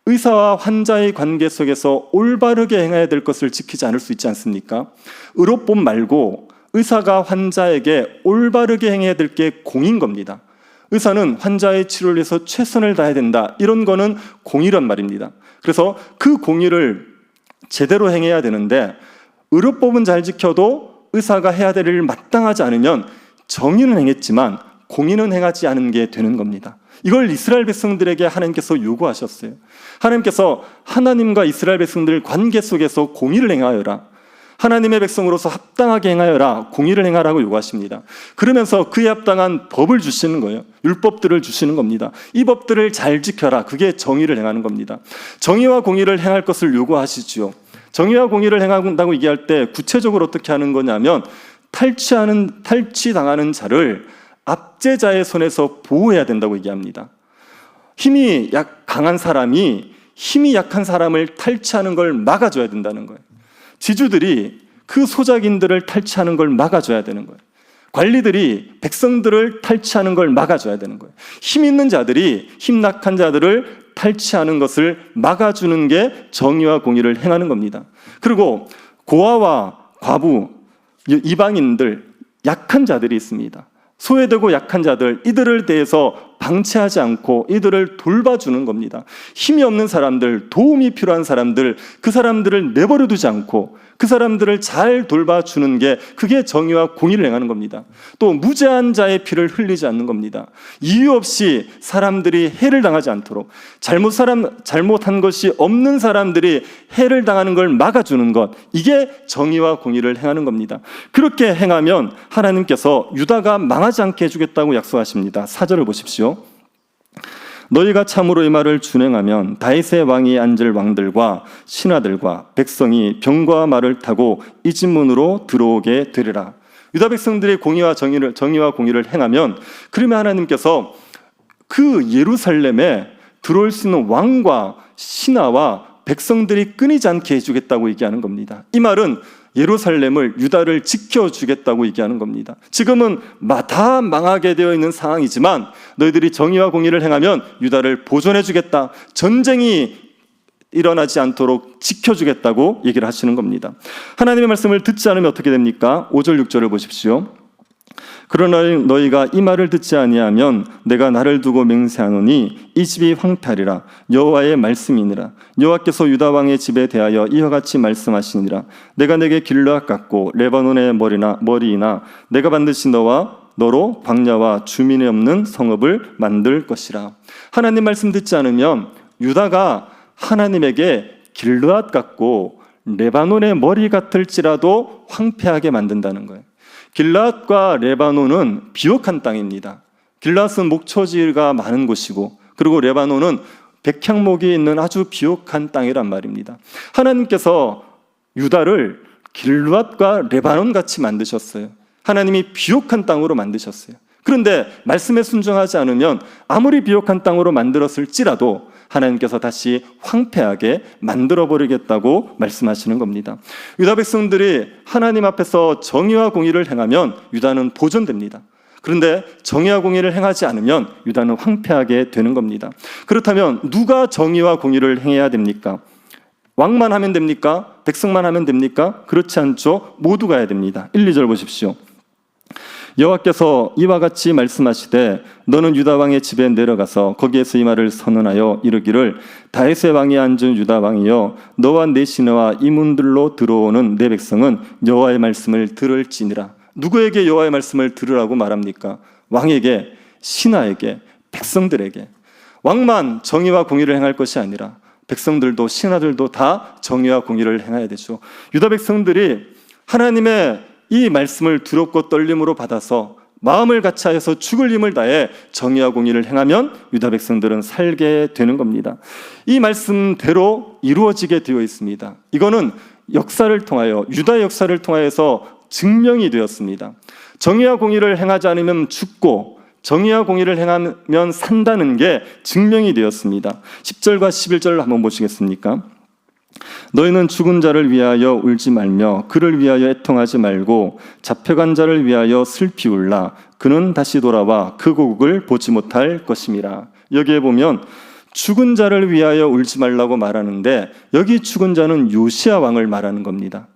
의사와 환자의 관계 속에서 올바르게 행해야 될 것을 지키지 않을 수 있지 않습니까? 의료법 말고 의사가 환자에게 올바르게 행해야 될 게 공인 겁니다. 의사는 환자의 치료를 위해서 최선을 다해야 된다. 이런 거는 공의란 말입니다. 그래서 그 공의를 제대로 행해야 되는데 의료법은 잘 지켜도 의사가 해야 될 일을 마땅하지 않으면 정의는 행했지만 공의는 행하지 않은 게 되는 겁니다. 이걸 이스라엘 백성들에게 하나님께서 요구하셨어요. 하나님께서 하나님과 이스라엘 백성들 관계 속에서 공의를 행하여라. 하나님의 백성으로서 합당하게 행하여라. 공의를 행하라고 요구하십니다. 그러면서 그에 합당한 법을 주시는 거예요. 율법들을 주시는 겁니다. 이 법들을 잘 지켜라. 그게 정의를 행하는 겁니다. 정의와 공의를 행할 것을 요구하시죠. 정의와 공의를 행한다고 얘기할 때 구체적으로 어떻게 하는 거냐면 탈취당하는 자를 압제자의 손에서 보호해야 된다고 얘기합니다. 힘이 강한 사람이 힘이 약한 사람을 탈취하는 걸 막아줘야 된다는 거예요. 지주들이 그 소작인들을 탈취하는 걸 막아줘야 되는 거예요. 관리들이 백성들을 탈취하는 걸 막아줘야 되는 거예요. 힘 있는 자들이 힘 약한 자들을 탈취하는 것을 막아주는 게 정의와 공의를 행하는 겁니다. 그리고 고아와 과부, 이방인들, 약한 자들이 있습니다. 소외되고 약한 자들, 이들을 대해서 방치하지 않고 이들을 돌봐주는 겁니다. 힘이 없는 사람들, 도움이 필요한 사람들, 그 사람들을 내버려 두지 않고 그 사람들을 잘 돌봐주는 게 그게 정의와 공의를 행하는 겁니다. 또 무죄한 자의 피를 흘리지 않는 겁니다. 이유 없이 사람들이 해를 당하지 않도록 잘못한 것이 없는 사람들이 해를 당하는 걸 막아주는 것, 이게 정의와 공의를 행하는 겁니다. 그렇게 행하면 하나님께서 유다가 망하지 않게 해주겠다고 약속하십니다. 4절을 보십시오. 너희가 참으로 이 말을 준행하면 다윗의 왕이 앉을 왕들과 신하들과 백성이 병과 말을 타고 이 집 문으로 들어오게 되리라. 유다 백성들의 정의와 공의를 행하면 그러면 하나님께서 그 예루살렘에 들어올 수 있는 왕과 신하와 백성들이 끊이지 않게 해주겠다고 얘기하는 겁니다. 이 말은 예루살렘을, 유다를 지켜주겠다고 얘기하는 겁니다. 지금은 다 망하게 되어 있는 상황이지만 너희들이 정의와 공의를 행하면 유다를 보존해주겠다, 전쟁이 일어나지 않도록 지켜주겠다고 얘기를 하시는 겁니다. 하나님의 말씀을 듣지 않으면 어떻게 됩니까? 5절 6절을 보십시오. 그러나 너희가 이 말을 듣지 아니하면 내가 나를 두고 맹세하노니 이 집이 황폐하리라. 여호와의 말씀이니라. 여호와께서 유다 왕의 집에 대하여 이와 같이 말씀하시니라. 내가 내게 길르앗 같고 레바논의 머리이나 내가 반드시 너로 광야와 주민이 없는 성읍을 만들 것이라. 하나님 말씀 듣지 않으면 유다가 하나님에게 길르앗 같고 레바논의 머리 같을지라도 황폐하게 만든다는 거예요. 길르앗과 레바논은 비옥한 땅입니다. 길르앗은 목초지가 많은 곳이고, 그리고 레바논은 백향목이 있는 아주 비옥한 땅이란 말입니다. 하나님께서 유다를 길르앗과 레바논 같이 만드셨어요. 하나님이 비옥한 땅으로 만드셨어요. 그런데 말씀에 순종하지 않으면 아무리 비옥한 땅으로 만들었을지라도 하나님께서 다시 황폐하게 만들어버리겠다고 말씀하시는 겁니다. 유다 백성들이 하나님 앞에서 정의와 공의를 행하면 유다는 보존됩니다. 그런데 정의와 공의를 행하지 않으면 유다는 황폐하게 되는 겁니다. 그렇다면 누가 정의와 공의를 행해야 됩니까? 왕만 하면 됩니까? 백성만 하면 됩니까? 그렇지 않죠. 모두가 해야 됩니다. 1, 2절 보십시오. 여호와께서 이와 같이 말씀하시되 너는 유다 왕의 집에 내려가서 거기에서 이 말을 선언하여 이르기를 다윗의 왕이 앉은 유다 왕이여 너와 내 시내와 이 문들로 들어오는 내 백성은 여호와의 말씀을 들을지니라. 누구에게 여호와의 말씀을 들으라고 말합니까? 왕에게, 신하에게, 백성들에게. 왕만 정의와 공의를 행할 것이 아니라 백성들도 신하들도 다 정의와 공의를 행해야 되죠. 유다 백성들이 하나님의 이 말씀을 두렵고 떨림으로 받아서 마음을 같이하여서 죽을 힘을 다해 정의와 공의를 행하면 유다 백성들은 살게 되는 겁니다. 이 말씀대로 이루어지게 되어 있습니다. 이거는 역사를 통하여, 유다의 역사를 통하여서 증명이 되었습니다. 정의와 공의를 행하지 않으면 죽고 정의와 공의를 행하면 산다는 게 증명이 되었습니다. 10절과 11절 한번 보시겠습니까? 너희는 죽은 자를 위하여 울지 말며 그를 위하여 애통하지 말고 잡혀간 자를 위하여 슬피 울라. 그는 다시 돌아와 그 고국을 보지 못할 것임이라. 여기에 보면 죽은 자를 위하여 울지 말라고 말하는데 여기 죽은 자는 요시야 왕을 말하는 겁니다.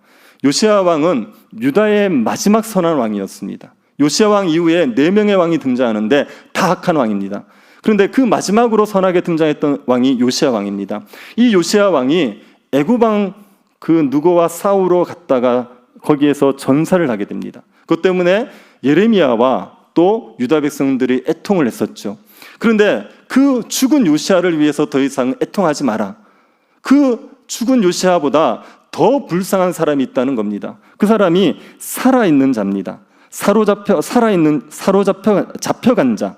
요시야 왕은 유다의 마지막 선한 왕이었습니다. 요시야 왕 이후에 4명의 왕이 등장하는데 다 악한 왕입니다. 그런데 그 마지막으로 선하게 등장했던 왕이 요시야 왕입니다. 이 요시야 왕이 애굽 왕 그 누고와 싸우러 갔다가 거기에서 전사를 하게 됩니다. 그것 때문에 예레미야와 또 유다 백성들이 애통을 했었죠. 그런데 그 죽은 요시야를 위해서 더 이상 애통하지 마라. 그 죽은 요시야보다 더 불쌍한 사람이 있다는 겁니다. 그 사람이 살아있는 자입니다. 잡혀간 자.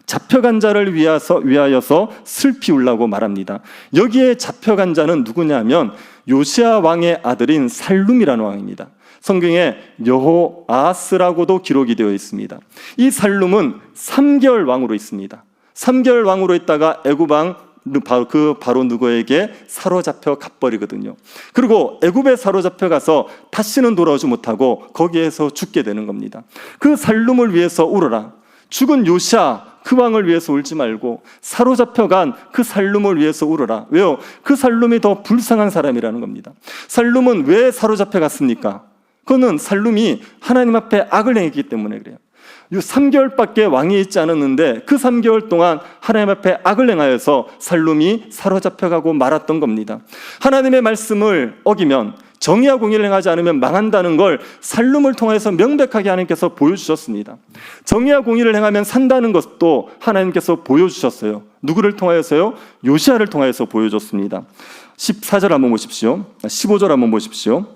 잡혀간 자를 위하여서 슬피 울라고 말합니다. 여기에 잡혀간 자는 누구냐면 요시야 왕의 아들인 살룸이라는 왕입니다. 성경에 여호아스라고도 기록이 되어 있습니다. 이 살룸은 3개월 왕으로 있습니다. 3개월 왕으로 있다가 애굽 왕 바로 누구에게 사로잡혀 가버리거든요. 그리고 애굽에 사로잡혀 가서 다시는 돌아오지 못하고 거기에서 죽게 되는 겁니다. 그 살룸을 위해서 울어라. 죽은 요시야 그 왕을 위해서 울지 말고 사로잡혀간 그 살룸을 위해서 울어라. 왜요? 그 살룸이 더 불쌍한 사람이라는 겁니다. 살룸은 왜 사로잡혀 갔습니까? 그거는 살룸이 하나님 앞에 악을 행했기 때문에 그래요. 3개월밖에 왕이 있지 않았는데 그 3개월 동안 하나님 앞에 악을 행하여서 살룸이 사로잡혀가고 말았던 겁니다. 하나님의 말씀을 어기면, 정의와 공의를 행하지 않으면 망한다는 걸 살룸을 통해서 명백하게 하나님께서 보여주셨습니다. 정의와 공의를 행하면 산다는 것도 하나님께서 보여주셨어요. 누구를 통하여서요? 요시야를 통하여서 보여줬습니다. 14절 한번 보십시오. 15절 한번 보십시오.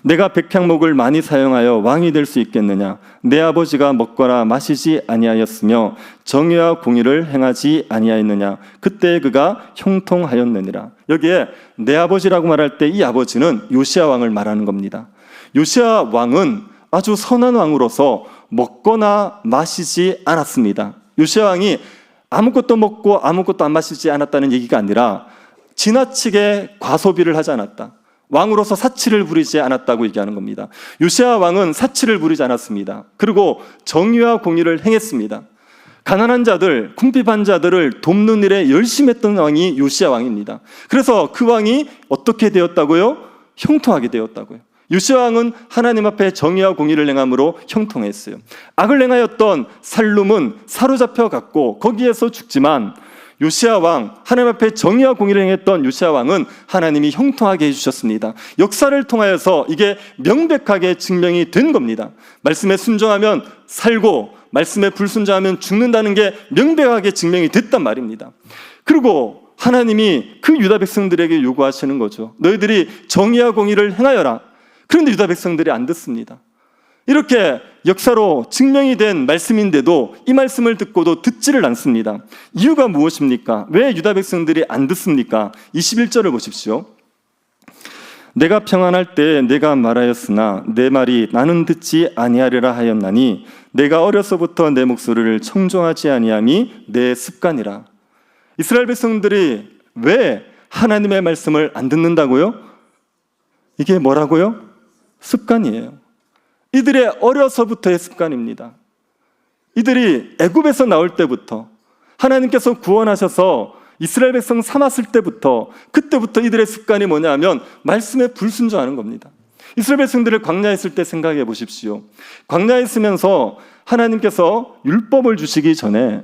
내가 백향목을 많이 사용하여 왕이 될 수 있겠느냐? 내 아버지가 먹거나 마시지 아니하였으며 정의와 공의를 행하지 아니하였느냐? 그때 그가 형통하였느니라. 여기에 내 아버지라고 말할 때 이 아버지는 요시야 왕을 말하는 겁니다. 요시야 왕은 아주 선한 왕으로서 먹거나 마시지 않았습니다. 요시야 왕이 아무것도 먹고 아무것도 안 마시지 않았다는 얘기가 아니라 지나치게 과소비를 하지 않았다. 왕으로서 사치를 부리지 않았다고 얘기하는 겁니다. 요시야 왕은 사치를 부리지 않았습니다. 그리고 정의와 공의를 행했습니다. 가난한 자들, 궁핍한 자들을 돕는 일에 열심히 했던 왕이 요시야 왕입니다. 그래서 그 왕이 어떻게 되었다고요? 형통하게 되었다고요. 요시야 왕은 하나님 앞에 정의와 공의를 행함으로 형통했어요. 악을 행하였던 살룸은 사로잡혀 갔고 거기에서 죽지만 요시야 왕, 하나님 앞에 정의와 공의를 행했던 요시야 왕은 하나님이 형통하게 해주셨습니다. 역사를 통하여서 이게 명백하게 증명이 된 겁니다. 말씀에 순종하면 살고 말씀에 불순종하면 죽는다는 게 명백하게 증명이 됐단 말입니다. 그리고 하나님이 그 유다 백성들에게 요구하시는 거죠. 너희들이 정의와 공의를 행하여라. 그런데 유다 백성들이 안 듣습니다. 이렇게 역사로 증명이 된 말씀인데도 이 말씀을 듣고도 듣지를 않습니다. 이유가 무엇입니까? 왜 유다 백성들이 안 듣습니까? 21절을 보십시오. 내가 평안할 때 내가 말하였으나 내 말이 나는 듣지 아니하리라 하였나니 내가 어려서부터 내 목소리를 청종하지 아니함이 내 습관이라. 이스라엘 백성들이 왜 하나님의 말씀을 안 듣는다고요? 이게 뭐라고요? 습관이에요. 이들의 어려서부터의 습관입니다. 이들이 애굽에서 나올 때부터 하나님께서 구원하셔서 이스라엘 백성 삼았을 때부터 그때부터 이들의 습관이 뭐냐 하면 말씀에 불순종하는 겁니다. 이스라엘 백성들을 광야에 있을 때 생각해 보십시오. 광야에 있으면서 하나님께서 율법을 주시기 전에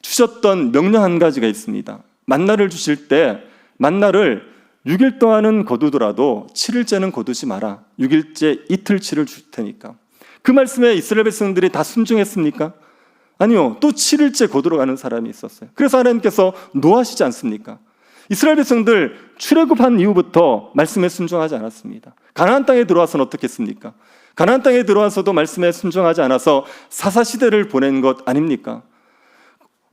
주셨던 명령 한 가지가 있습니다. 만나를 주실 때 만나를 6일 동안은 거두더라도 7일째는 거두지 마라. 6일째 이틀치를 줄 테니까. 그 말씀에 이스라엘 백성들이 다 순종했습니까? 아니요. 또 7일째 거두러 가는 사람이 있었어요. 그래서 하나님께서 노하시지 않습니까? 이스라엘 백성들 출애굽한 이후부터 말씀에 순종하지 않았습니다. 가나안 땅에 들어와서는 어떻게 했습니까? 가나안 땅에 들어와서도 말씀에 순종하지 않아서 사사시대를 보낸 것 아닙니까?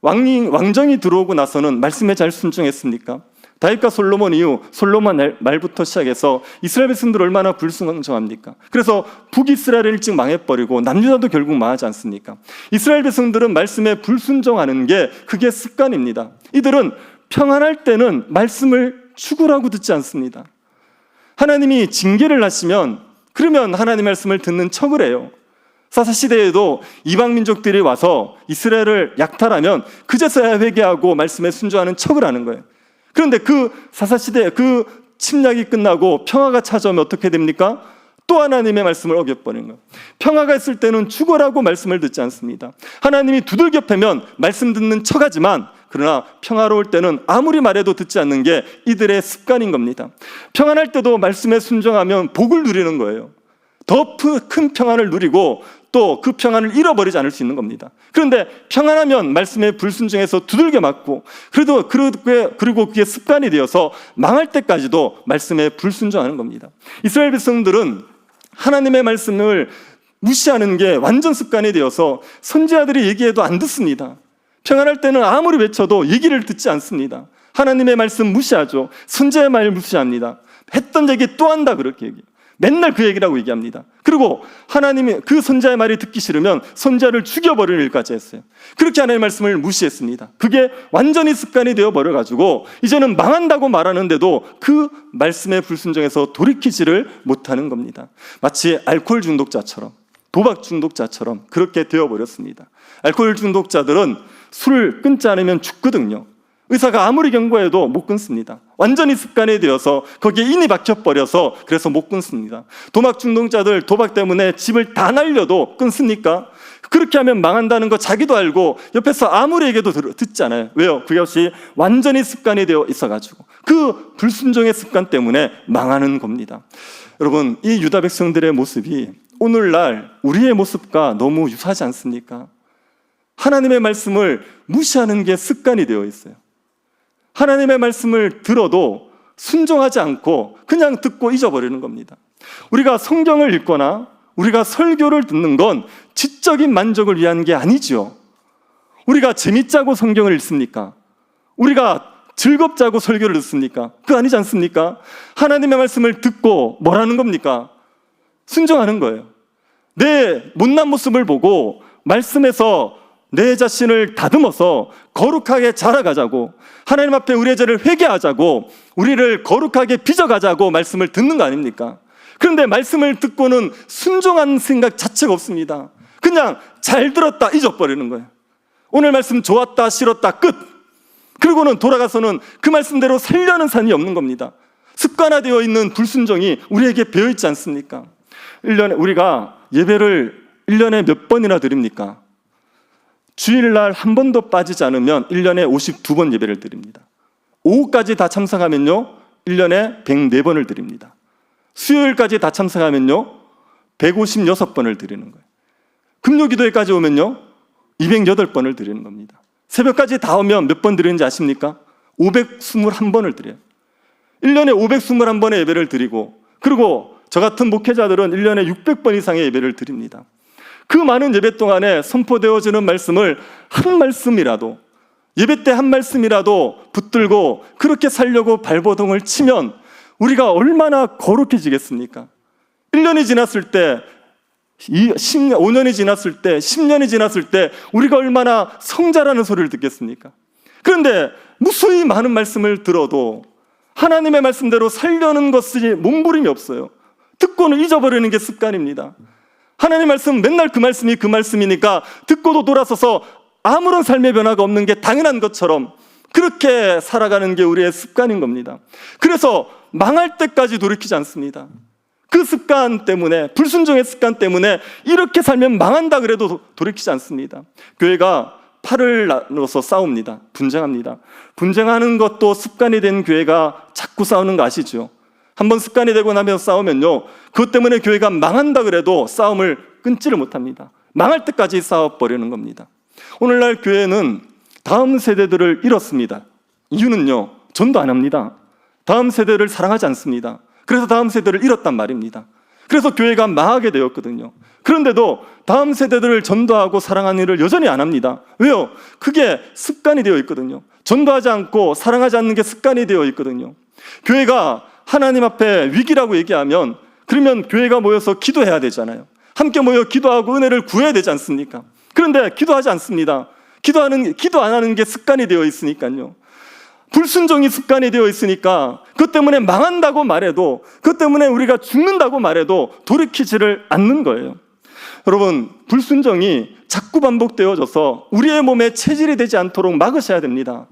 왕정이 들어오고 나서는 말씀에 잘 순종했습니까? 다윗과 솔로몬 이후 솔로몬 말부터 시작해서 이스라엘 백성들 얼마나 불순종합니까? 그래서 북이스라엘을 일찍 망해버리고 남유다도 결국 망하지 않습니까? 이스라엘 백성들은 말씀에 불순종하는 게 그게 습관입니다. 이들은 평안할 때는 말씀을 죽으라고 듣지 않습니다. 하나님이 징계를 하시면 그러면 하나님 말씀을 듣는 척을 해요. 사사시대에도 이방 민족들이 와서 이스라엘을 약탈하면 그제서야 회개하고 말씀에 순종하는 척을 하는 거예요. 그런데 그 사사시대 그 침략이 끝나고 평화가 찾아오면 어떻게 됩니까? 또 하나님의 말씀을 어겨버리는 거예요. 평화가 있을 때는 죽어라고 말씀을 듣지 않습니다. 하나님이 두들겨 패면 말씀 듣는 척하지만 그러나 평화로울 때는 아무리 말해도 듣지 않는 게 이들의 습관인 겁니다. 평안할 때도 말씀에 순종하면 복을 누리는 거예요. 더 큰 평안을 누리고 또 그 평안을 잃어버리지 않을 수 있는 겁니다. 그런데 평안하면 말씀에 불순종해서 두들겨 맞고 그리고 그게 습관이 되어서 망할 때까지도 말씀에 불순종하는 겁니다. 이스라엘 백성들은 하나님의 말씀을 무시하는 게 완전 습관이 되어서 선지자들이 얘기해도 안 듣습니다. 평안할 때는 아무리 외쳐도 얘기를 듣지 않습니다. 하나님의 말씀 무시하죠. 선지자의 말 무시합니다. 했던 얘기 또 한다 그렇게 얘기해요. 맨날 그 얘기라고 얘기합니다. 그리고 하나님이 그 선지자의 말이 듣기 싫으면 선지자를 죽여버리는 일까지 했어요. 그렇게 하나님의 말씀을 무시했습니다. 그게 완전히 습관이 되어버려가지고 이제는 망한다고 말하는데도 그 말씀에 불순종해서 돌이키지를 못하는 겁니다. 마치 알코올 중독자처럼 도박 중독자처럼 그렇게 되어버렸습니다. 알코올 중독자들은 술을 끊지 않으면 죽거든요. 의사가 아무리 경고해도 못 끊습니다. 완전히 습관이 되어서 거기에 인이 박혀버려서 그래서 못 끊습니다. 도박 중독자들 도박 때문에 집을 다 날려도 끊습니까? 그렇게 하면 망한다는 거 자기도 알고 옆에서 아무리 얘기해도 듣지 않아요. 왜요? 그것이 완전히 습관이 되어 있어가지고 그 불순종의 습관 때문에 망하는 겁니다. 여러분, 이 유다 백성들의 모습이 오늘날 우리의 모습과 너무 유사하지 않습니까? 하나님의 말씀을 무시하는 게 습관이 되어 있어요. 하나님의 말씀을 들어도 순종하지 않고 그냥 듣고 잊어버리는 겁니다. 우리가 성경을 읽거나 우리가 설교를 듣는 건 지적인 만족을 위한 게 아니지요. 우리가 재밌자고 성경을 읽습니까? 우리가 즐겁자고 설교를 듣습니까? 그거 아니지 않습니까? 하나님의 말씀을 듣고 뭐라는 겁니까? 순종하는 거예요. 내 못난 모습을 보고 말씀에서 내 자신을 다듬어서 거룩하게 자라가자고, 하나님 앞에 우리의 죄를 회개하자고, 우리를 거룩하게 빚어가자고 말씀을 듣는 거 아닙니까? 그런데 말씀을 듣고는 순종하는 생각 자체가 없습니다. 그냥 잘 들었다 잊어버리는 거예요. 오늘 말씀 좋았다 싫었다 끝. 그리고는 돌아가서는 그 말씀대로 살려는 산이 없는 겁니다. 습관화되어 있는 불순종이 우리에게 배어있지 않습니까? 1년에 우리가 예배를 1년에 몇 번이나 드립니까? 주일날 한 번도 빠지지 않으면 1년에 52번 예배를 드립니다. 오후까지 다 참석하면요 1년에 104번을 드립니다. 수요일까지 다 참석하면요 156번을 드리는 거예요. 금요기도회까지 오면요 208번을 드리는 겁니다. 새벽까지 다 오면 몇 번 드리는지 아십니까? 521번을 드려요. 1년에 521번의 예배를 드리고, 그리고 저 같은 목회자들은 1년에 600번 이상의 예배를 드립니다. 그 많은 예배 동안에 선포되어지는 말씀을 한 말씀이라도, 예배 때 한 말씀이라도 붙들고 그렇게 살려고 발버둥을 치면 우리가 얼마나 거룩해지겠습니까? 1년이 지났을 때, 5년이 지났을 때, 10년이 지났을 때 우리가 얼마나 성자라는 소리를 듣겠습니까? 그런데 무수히 많은 말씀을 들어도 하나님의 말씀대로 살려는 것이 몸부림이 없어요. 듣고는 잊어버리는 게 습관입니다. 하나님 말씀, 맨날 그 말씀이 그 말씀이니까 듣고도 돌아서서 아무런 삶의 변화가 없는 게 당연한 것처럼 그렇게 살아가는 게 우리의 습관인 겁니다. 그래서 망할 때까지 돌이키지 않습니다. 그 습관 때문에, 불순종의 습관 때문에 이렇게 살면 망한다 그래도 돌이키지 않습니다. 교회가 팔을 나눠서 싸웁니다. 분쟁합니다. 분쟁하는 것도 습관이 된 교회가 자꾸 싸우는 거 아시죠? 한번 습관이 되고 나면 싸우면요, 그것 때문에 교회가 망한다 그래도 싸움을 끊지를 못합니다. 망할 때까지 싸워버리는 겁니다. 오늘날 교회는 다음 세대들을 잃었습니다. 이유는요, 전도 안 합니다. 다음 세대를 사랑하지 않습니다. 그래서 다음 세대를 잃었단 말입니다. 그래서 교회가 망하게 되었거든요. 그런데도 다음 세대들을 전도하고 사랑하는 일을 여전히 안 합니다. 왜요? 그게 습관이 되어 있거든요. 전도하지 않고 사랑하지 않는 게 습관이 되어 있거든요. 교회가 하나님 앞에 위기라고 얘기하면, 그러면 교회가 모여서 기도해야 되잖아요. 함께 모여 기도하고 은혜를 구해야 되지 않습니까? 그런데 기도하지 않습니다. 기도 안 하는 게 습관이 되어 있으니까요. 불순종이 습관이 되어 있으니까 그것 때문에 망한다고 말해도, 그것 때문에 우리가 죽는다고 말해도 돌이키지를 않는 거예요. 여러분, 불순종이 자꾸 반복되어져서 우리의 몸에 체질이 되지 않도록 막으셔야 됩니다.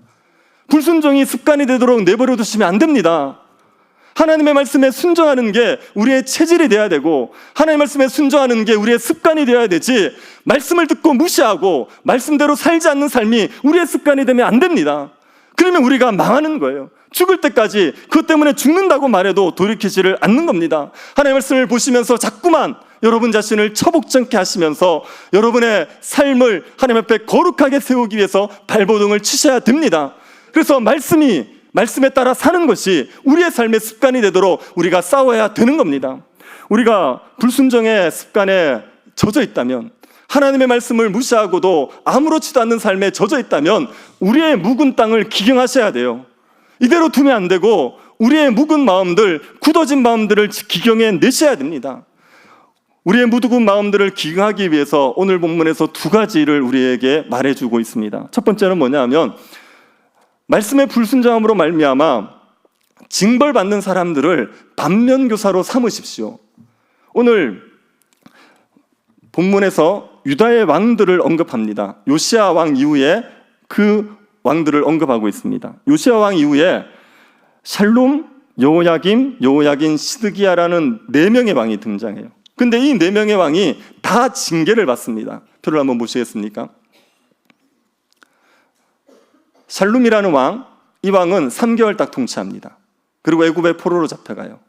불순종이 습관이 되도록 내버려 두시면 안 됩니다. 하나님의 말씀에 순종하는 게 우리의 체질이 돼야 되고, 하나님의 말씀에 순종하는 게 우리의 습관이 되어야 되지, 말씀을 듣고 무시하고 말씀대로 살지 않는 삶이 우리의 습관이 되면 안 됩니다. 그러면 우리가 망하는 거예요. 죽을 때까지 그것 때문에 죽는다고 말해도 돌이키지를 않는 겁니다. 하나님의 말씀을 보시면서 자꾸만 여러분 자신을 처복전케 하시면서 여러분의 삶을 하나님 앞에 거룩하게 세우기 위해서 발버둥을 치셔야 됩니다. 그래서 말씀에 따라 사는 것이 우리의 삶의 습관이 되도록 우리가 싸워야 되는 겁니다. 우리가 불순종의 습관에 젖어 있다면, 하나님의 말씀을 무시하고도 아무렇지도 않는 삶에 젖어 있다면 우리의 묵은 땅을 기경하셔야 돼요. 이대로 두면 안 되고 우리의 묵은 마음들, 굳어진 마음들을 기경해 내셔야 됩니다. 우리의 묵은 마음들을 기경하기 위해서 오늘 본문에서 두 가지를 우리에게 말해주고 있습니다. 첫 번째는 뭐냐면, 말씀의 불순종함으로 말미암아 징벌받는 사람들을 반면교사로 삼으십시오. 오늘 본문에서 유다의 왕들을 언급합니다. 요시야 왕 이후에 그 왕들을 언급하고 있습니다. 요시야 왕 이후에 샬롬, 여호야김, 시드기야라는 4명의 왕이 등장해요. 근데 이 4명의 왕이 다 징계를 받습니다. 표를 한번 보시겠습니까? 샬룸이라는 왕, 이 왕은 3개월 딱 통치합니다. 그리고 애굽의 포로로 잡혀가요.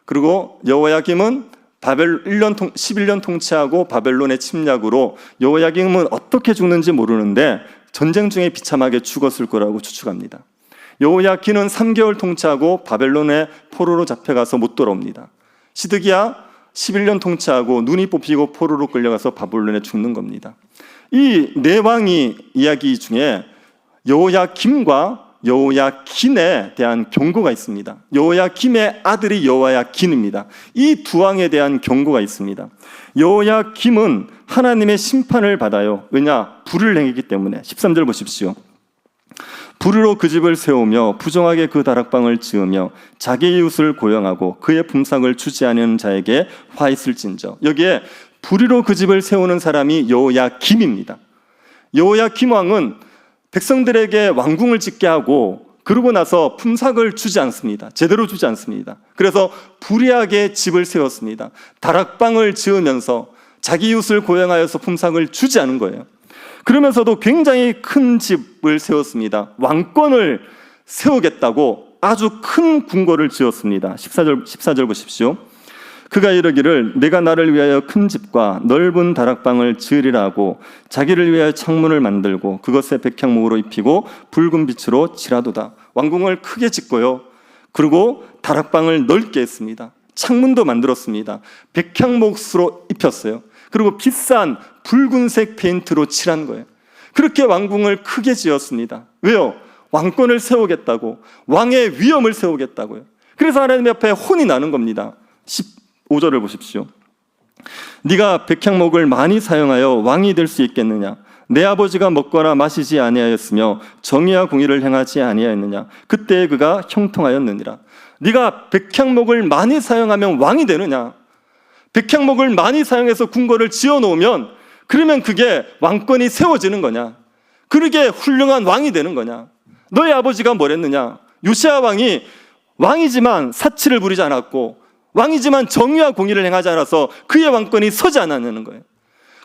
그리고 여호야김은 11년 통치하고 바벨론의 침략으로 여호야김은 어떻게 죽는지 모르는데 전쟁 중에 비참하게 죽었을 거라고 추측합니다. 여호야김은 3개월 통치하고 바벨론의 포로로 잡혀가서 못 돌아옵니다. 시드기야 11년 통치하고 눈이 뽑히고 포로로 끌려가서 바벨론에 죽는 겁니다. 이 4왕이 이야기 중에 여호야김과 여호야긴에 대한 경고가 있습니다. 여호야김의 아들이 여호야긴입니다. 이 두 왕에 대한 경고가 있습니다. 여호야김은 하나님의 심판을 받아요. 왜냐? 불을 행했기 때문에. 13절 보십시오. 불으로 그 집을 세우며 부정하게 그 다락방을 지으며 자기 이웃을 고용하고 그의 품삯을 주지 않은 자에게 화 있을진저. 여기에 불의로 그 집을 세우는 사람이 여호야김입니다. 여호야김 왕은 백성들에게 왕궁을 짓게 하고 그러고 나서 품삯을 주지 않습니다. 제대로 주지 않습니다. 그래서 불의하게 집을 세웠습니다. 다락방을 지으면서 자기 이웃을 고용하여서 품삯을 주지 않은 거예요. 그러면서도 굉장히 큰 집을 세웠습니다. 왕권을 세우겠다고 아주 큰 궁궐을 지었습니다. 14절 보십시오. 그가 이르기를 내가 나를 위하여 큰 집과 넓은 다락방을 지으리라 하고 자기를 위하여 창문을 만들고 그것에 백향목으로 입히고 붉은 빛으로 칠하도다. 왕궁을 크게 짓고요. 그리고 다락방을 넓게 했습니다. 창문도 만들었습니다. 백향목으로 입혔어요. 그리고 비싼 붉은색 페인트로 칠한 거예요. 그렇게 왕궁을 크게 지었습니다. 왜요? 왕권을 세우겠다고, 왕의 위엄을 세우겠다고요. 그래서 하나님 앞에 혼이 나는 겁니다. 15절을 보십시오. 네가 백향목을 많이 사용하여 왕이 될 수 있겠느냐? 내 아버지가 먹거나 마시지 아니하였으며 정의와 공의를 행하지 아니하였느냐? 그때 그가 형통하였느니라. 네가 백향목을 많이 사용하면 왕이 되느냐? 백향목을 많이 사용해서 궁궐을 지어놓으면 그러면 그게 왕권이 세워지는 거냐? 그러게 훌륭한 왕이 되는 거냐? 너희 아버지가 뭐랬느냐? 요시야 왕이 왕이지만 사치를 부리지 않았고 왕이지만 정의와 공의를 행하지 않아서 그의 왕권이 서지 않았는 거예요.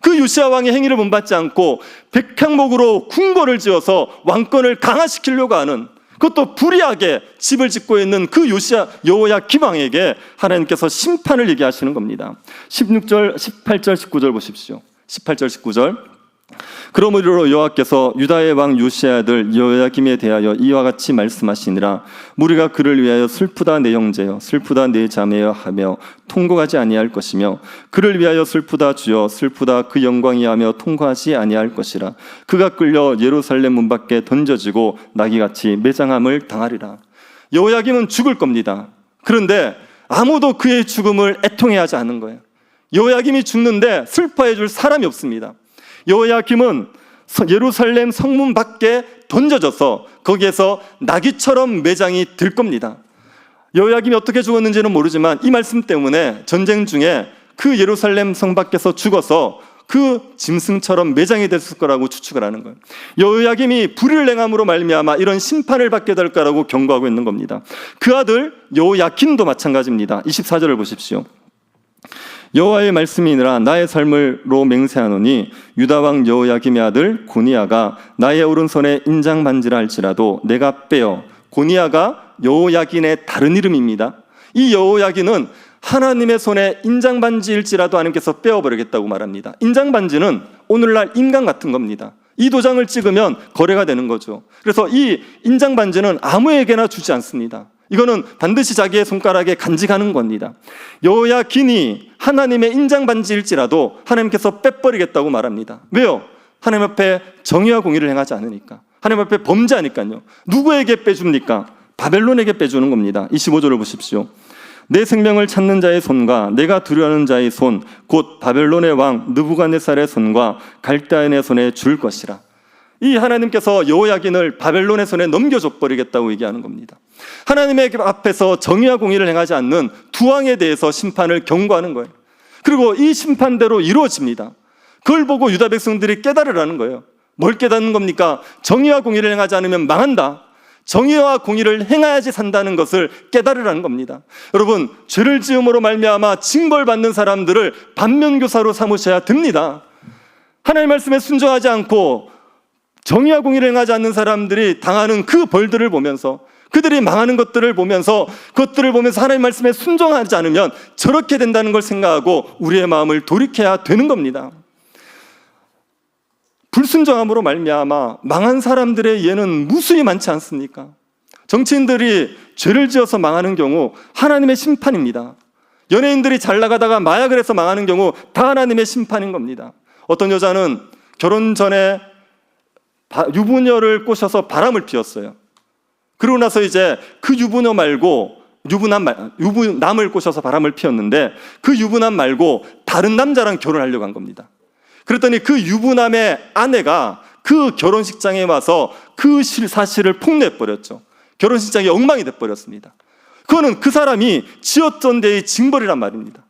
그 요시야 왕의 행위를 본받지 않고 백향목으로 궁궐을 지어서 왕권을 강화시키려고 하는, 그것도 불의하게 집을 짓고 있는 그 여호야김 왕에게 하나님께서 심판을 얘기하시는 겁니다. 16절, 18절, 19절 보십시오. 18절, 19절. 그러므로 여호와께서 유다의 왕 요시야의 아들 여호야김에 대하여 이와 같이 말씀하시니라. 무리가 그를 위하여 슬프다 내 형제여, 슬프다 내 자매여 하며 통곡하지 아니할 것이며 그를 위하여 슬프다 주여, 슬프다 그 영광이 하며 통곡하지 아니할 것이라. 그가 끌려 예루살렘 문 밖에 던져지고 나귀같이 매장함을 당하리라. 여호야김은 죽을 겁니다. 그런데 아무도 그의 죽음을 애통해하지 않는 거예요. 여호야김이 죽는데 슬퍼해 줄 사람이 없습니다. 여호야김은 예루살렘 성문 밖에 던져져서 거기에서 나귀처럼 매장이 될 겁니다. 여호야김이 어떻게 죽었는지는 모르지만 이 말씀 때문에 전쟁 중에 그 예루살렘 성 밖에서 죽어서 그 짐승처럼 매장이 됐을 거라고 추측을 하는 거예요. 여호야김이 불의를 행함으로 말미암아 이런 심판을 받게 될 거라고 경고하고 있는 겁니다. 그 아들 여호야킨도 마찬가지입니다. 24절을 보십시오. 여호와의 말씀이니라. 나의 삶으로 맹세하노니 유다 왕 여호야김의 아들 고니야가 나의 오른손에 인장 반지라 할지라도 내가 빼어. 고니야가 여호야긴의 다른 이름입니다. 이 여호야긴은 하나님의 손에 인장 반지일지라도 하나님께서 빼어버리겠다고 말합니다. 인장 반지는 오늘날 인간 같은 겁니다. 이 도장을 찍으면 거래가 되는 거죠. 그래서 이 인장 반지는 아무에게나 주지 않습니다. 이거는 반드시 자기의 손가락에 간직하는 겁니다. 여호야긴이 하나님의 인장 반지일지라도 하나님께서 빼버리겠다고 말합니다. 왜요? 하나님 앞에 정의와 공의를 행하지 않으니까. 하나님 앞에 범죄하니까요. 누구에게 빼줍니까? 바벨론에게 빼주는 겁니다. 25절을 보십시오. 내 생명을 찾는 자의 손과 내가 두려워하는 자의 손, 곧 바벨론의 왕 느부갓네살의 손과 갈대아인의 손에 줄 것이라. 이 하나님께서 여호야긴을 바벨론의 손에 넘겨줘 버리겠다고 얘기하는 겁니다. 하나님의 앞에서 정의와 공의를 행하지 않는 두 왕에 대해서 심판을 경고하는 거예요. 그리고 이 심판대로 이루어집니다. 그걸 보고 유다 백성들이 깨달으라는 거예요. 뭘 깨닫는 겁니까? 정의와 공의를 행하지 않으면 망한다. 정의와 공의를 행해야지 산다는 것을 깨달으라는 겁니다. 여러분, 죄를 지음으로 말미암아 징벌받는 사람들을 반면교사로 삼으셔야 됩니다. 하나님 말씀에 순종하지 않고 정의와 공의를 행하지 않는 사람들이 당하는 그 벌들을 보면서, 그들이 망하는 것들을 보면서, 그것들을 보면서 하나님 말씀에 순종하지 않으면 저렇게 된다는 걸 생각하고 우리의 마음을 돌이켜야 되는 겁니다. 불순종함으로 말미암아 망한 사람들의 예는 무수히 많지 않습니까? 정치인들이 죄를 지어서 망하는 경우 하나님의 심판입니다. 연예인들이 잘 나가다가 마약을 해서 망하는 경우 다 하나님의 심판인 겁니다. 어떤 여자는 결혼 전에 유부녀를 꼬셔서 바람을 피웠어요. 그러고 나서 이제 그 유부녀 말고 유부남을 꼬셔서 바람을 피웠는데 그 유부남 말고 다른 남자랑 결혼하려고 한 겁니다. 그랬더니 그 유부남의 아내가 그 결혼식장에 와서 그 사실을 폭로해버렸죠. 결혼식장이 엉망이 돼버렸습니다. 그거는 그 사람이 지었던 데의 징벌이란 말입니다.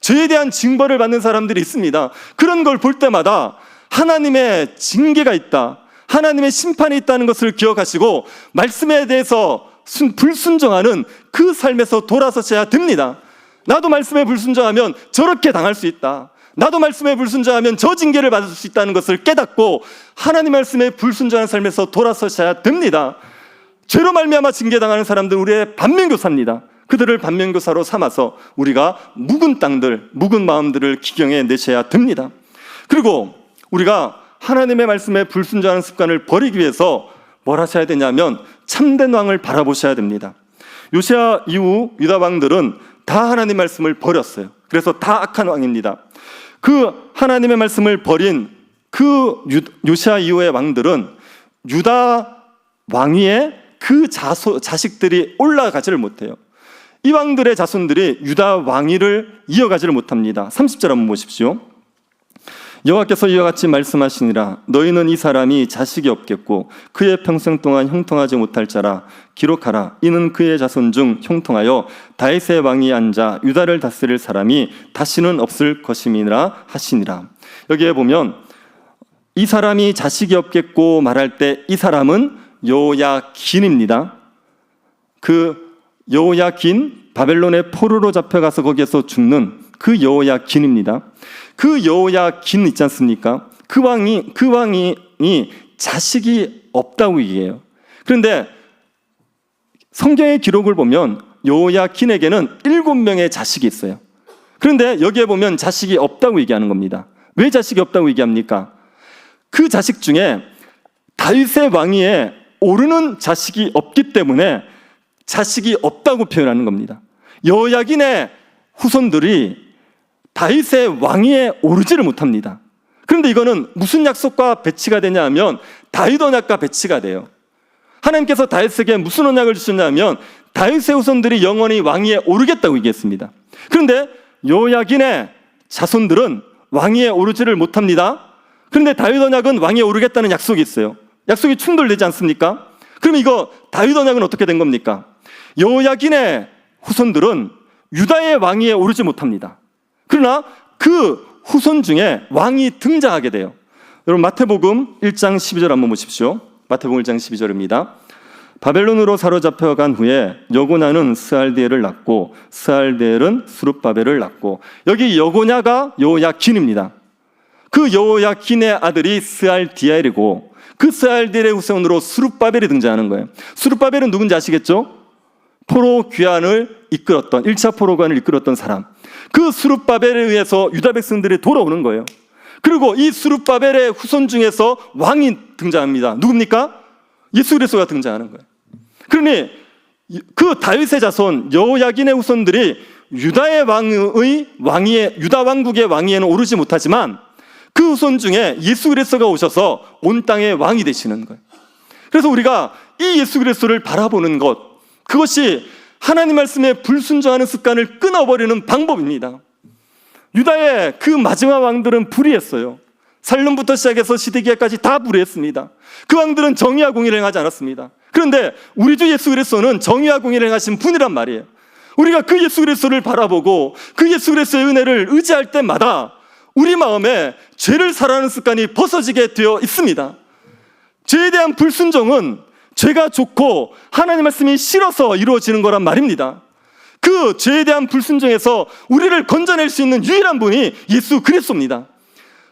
죄에 대한 징벌을 받는 사람들이 있습니다. 그런 걸 볼 때마다 하나님의 징계가 있다, 하나님의 심판이 있다는 것을 기억하시고 말씀에 대해서 불순종하는 그 삶에서 돌아서셔야 됩니다. 나도 말씀에 불순종하면 저렇게 당할 수 있다, 나도 말씀에 불순종하면 저 징계를 받을 수 있다는 것을 깨닫고 하나님 말씀에 불순종하는 삶에서 돌아서셔야 됩니다. 죄로 말미암아 징계당하는 사람들은 우리의 반면교사입니다. 그들을 반면교사로 삼아서 우리가 묵은 땅들, 묵은 마음들을 기경해 내셔야 됩니다. 그리고 우리가 하나님의 말씀에 불순종하는 습관을 버리기 위해서 뭘 하셔야 되냐면 참된 왕을 바라보셔야 됩니다. 요시야 이후 유다 왕들은 다 하나님 말씀을 버렸어요. 그래서 다 악한 왕입니다. 그 하나님의 말씀을 버린 그 요시야 이후의 왕들은 유다 왕위에 그 자식들이 올라가지를 못해요. 이 왕들의 자손들이 유다 왕위를 이어가지를 못합니다. 30절 한번 보십시오. 여호와께서 이와 같이 말씀하시니라. 너희는 이 사람이 자식이 없겠고 그의 평생 동안 형통하지 못할 자라. 기록하라. 이는 그의 자손 중 형통하여 다윗의 왕위에 앉아 유다를 다스릴 사람이 다시는 없을 것임이라 하시니라. 여기에 보면 이 사람이 자식이 없겠고 말할 때 이 사람은 여호야긴입니다. 그 여호야긴, 바벨론의 포로로 잡혀가서 거기에서 죽는 그 여호야긴입니다. 그 여호야긴 있지 않습니까? 그 왕이 자식이 없다고 얘기해요. 그런데 성경의 기록을 보면 여호야긴에게는 7명의 자식이 있어요. 그런데 여기에 보면 자식이 없다고 얘기하는 겁니다. 왜 자식이 없다고 얘기합니까? 그 자식 중에 다윗의 왕위에 오르는 자식이 없기 때문에 자식이 없다고 표현하는 겁니다. 여호야긴의 후손들이 다윗의 왕위에 오르지를 못합니다. 그런데 이거는 무슨 약속과 배치가 되냐 하면 다윗 언약과 배치가 돼요. 하나님께서 다윗에게 무슨 언약을 주셨냐면 다윗의 후손들이 영원히 왕위에 오르겠다고 얘기했습니다. 그런데 여호야긴의 자손들은 왕위에 오르지를 못합니다. 그런데 다윗 언약은 왕위에 오르겠다는 약속이 있어요. 약속이 충돌되지 않습니까? 그럼 이거 다윗 언약은 어떻게 된 겁니까? 여호야긴의 후손들은 유다의 왕위에 오르지 못합니다. 그러나 그 후손 중에 왕이 등장하게 돼요. 여러분 마태복음 1장 12절 한번 보십시오. 마태복음 1장 12절입니다. 바벨론으로 사로잡혀간 후에 여고냐는 스알디엘을 낳고 스알디엘은 수룹바벨을 낳고, 여기 여고냐가 여호야긴입니다. 그 여호야긴의 아들이 스알디엘이고 그 스알디엘의 후손으로 수룹바벨이 등장하는 거예요. 수룹바벨은 누군지 아시겠죠? 포로 귀환을 이끌었던 1차 포로 귀환을 이끌었던 사람. 그 수룹바벨에 의해서 유다 백성들이 돌아오는 거예요. 그리고 이 수룹바벨의 후손 중에서 왕이 등장합니다. 누굽니까? 예수 그리스도가 등장하는 거예요. 그러니 그 다윗의 자손 여호야긴의 후손들이 유다의 왕위에 유다 왕국의 왕위에는 오르지 못하지만 그 후손 중에 예수 그리스도가 오셔서 온 땅의 왕이 되시는 거예요. 그래서 우리가 이 예수 그리스도를 바라보는 것, 그것이 하나님 말씀에 불순종하는 습관을 끊어버리는 방법입니다. 유다의 그 마지막 왕들은 불의했어요. 살룸부터 시작해서 시드기야까지 다 불의했습니다. 그 왕들은 정의와 공의를 행하지 않았습니다. 그런데 우리 주 예수 그리스도는 정의와 공의를 행하신 분이란 말이에요. 우리가 그 예수 그리스도를 바라보고 그 예수 그리스도의 은혜를 의지할 때마다 우리 마음에 죄를 사랑하는 습관이 벗어지게 되어 있습니다. 죄에 대한 불순종은 죄가 좋고 하나님 말씀이 싫어서 이루어지는 거란 말입니다. 그 죄에 대한 불순종에서 우리를 건져낼 수 있는 유일한 분이 예수 그리스도입니다.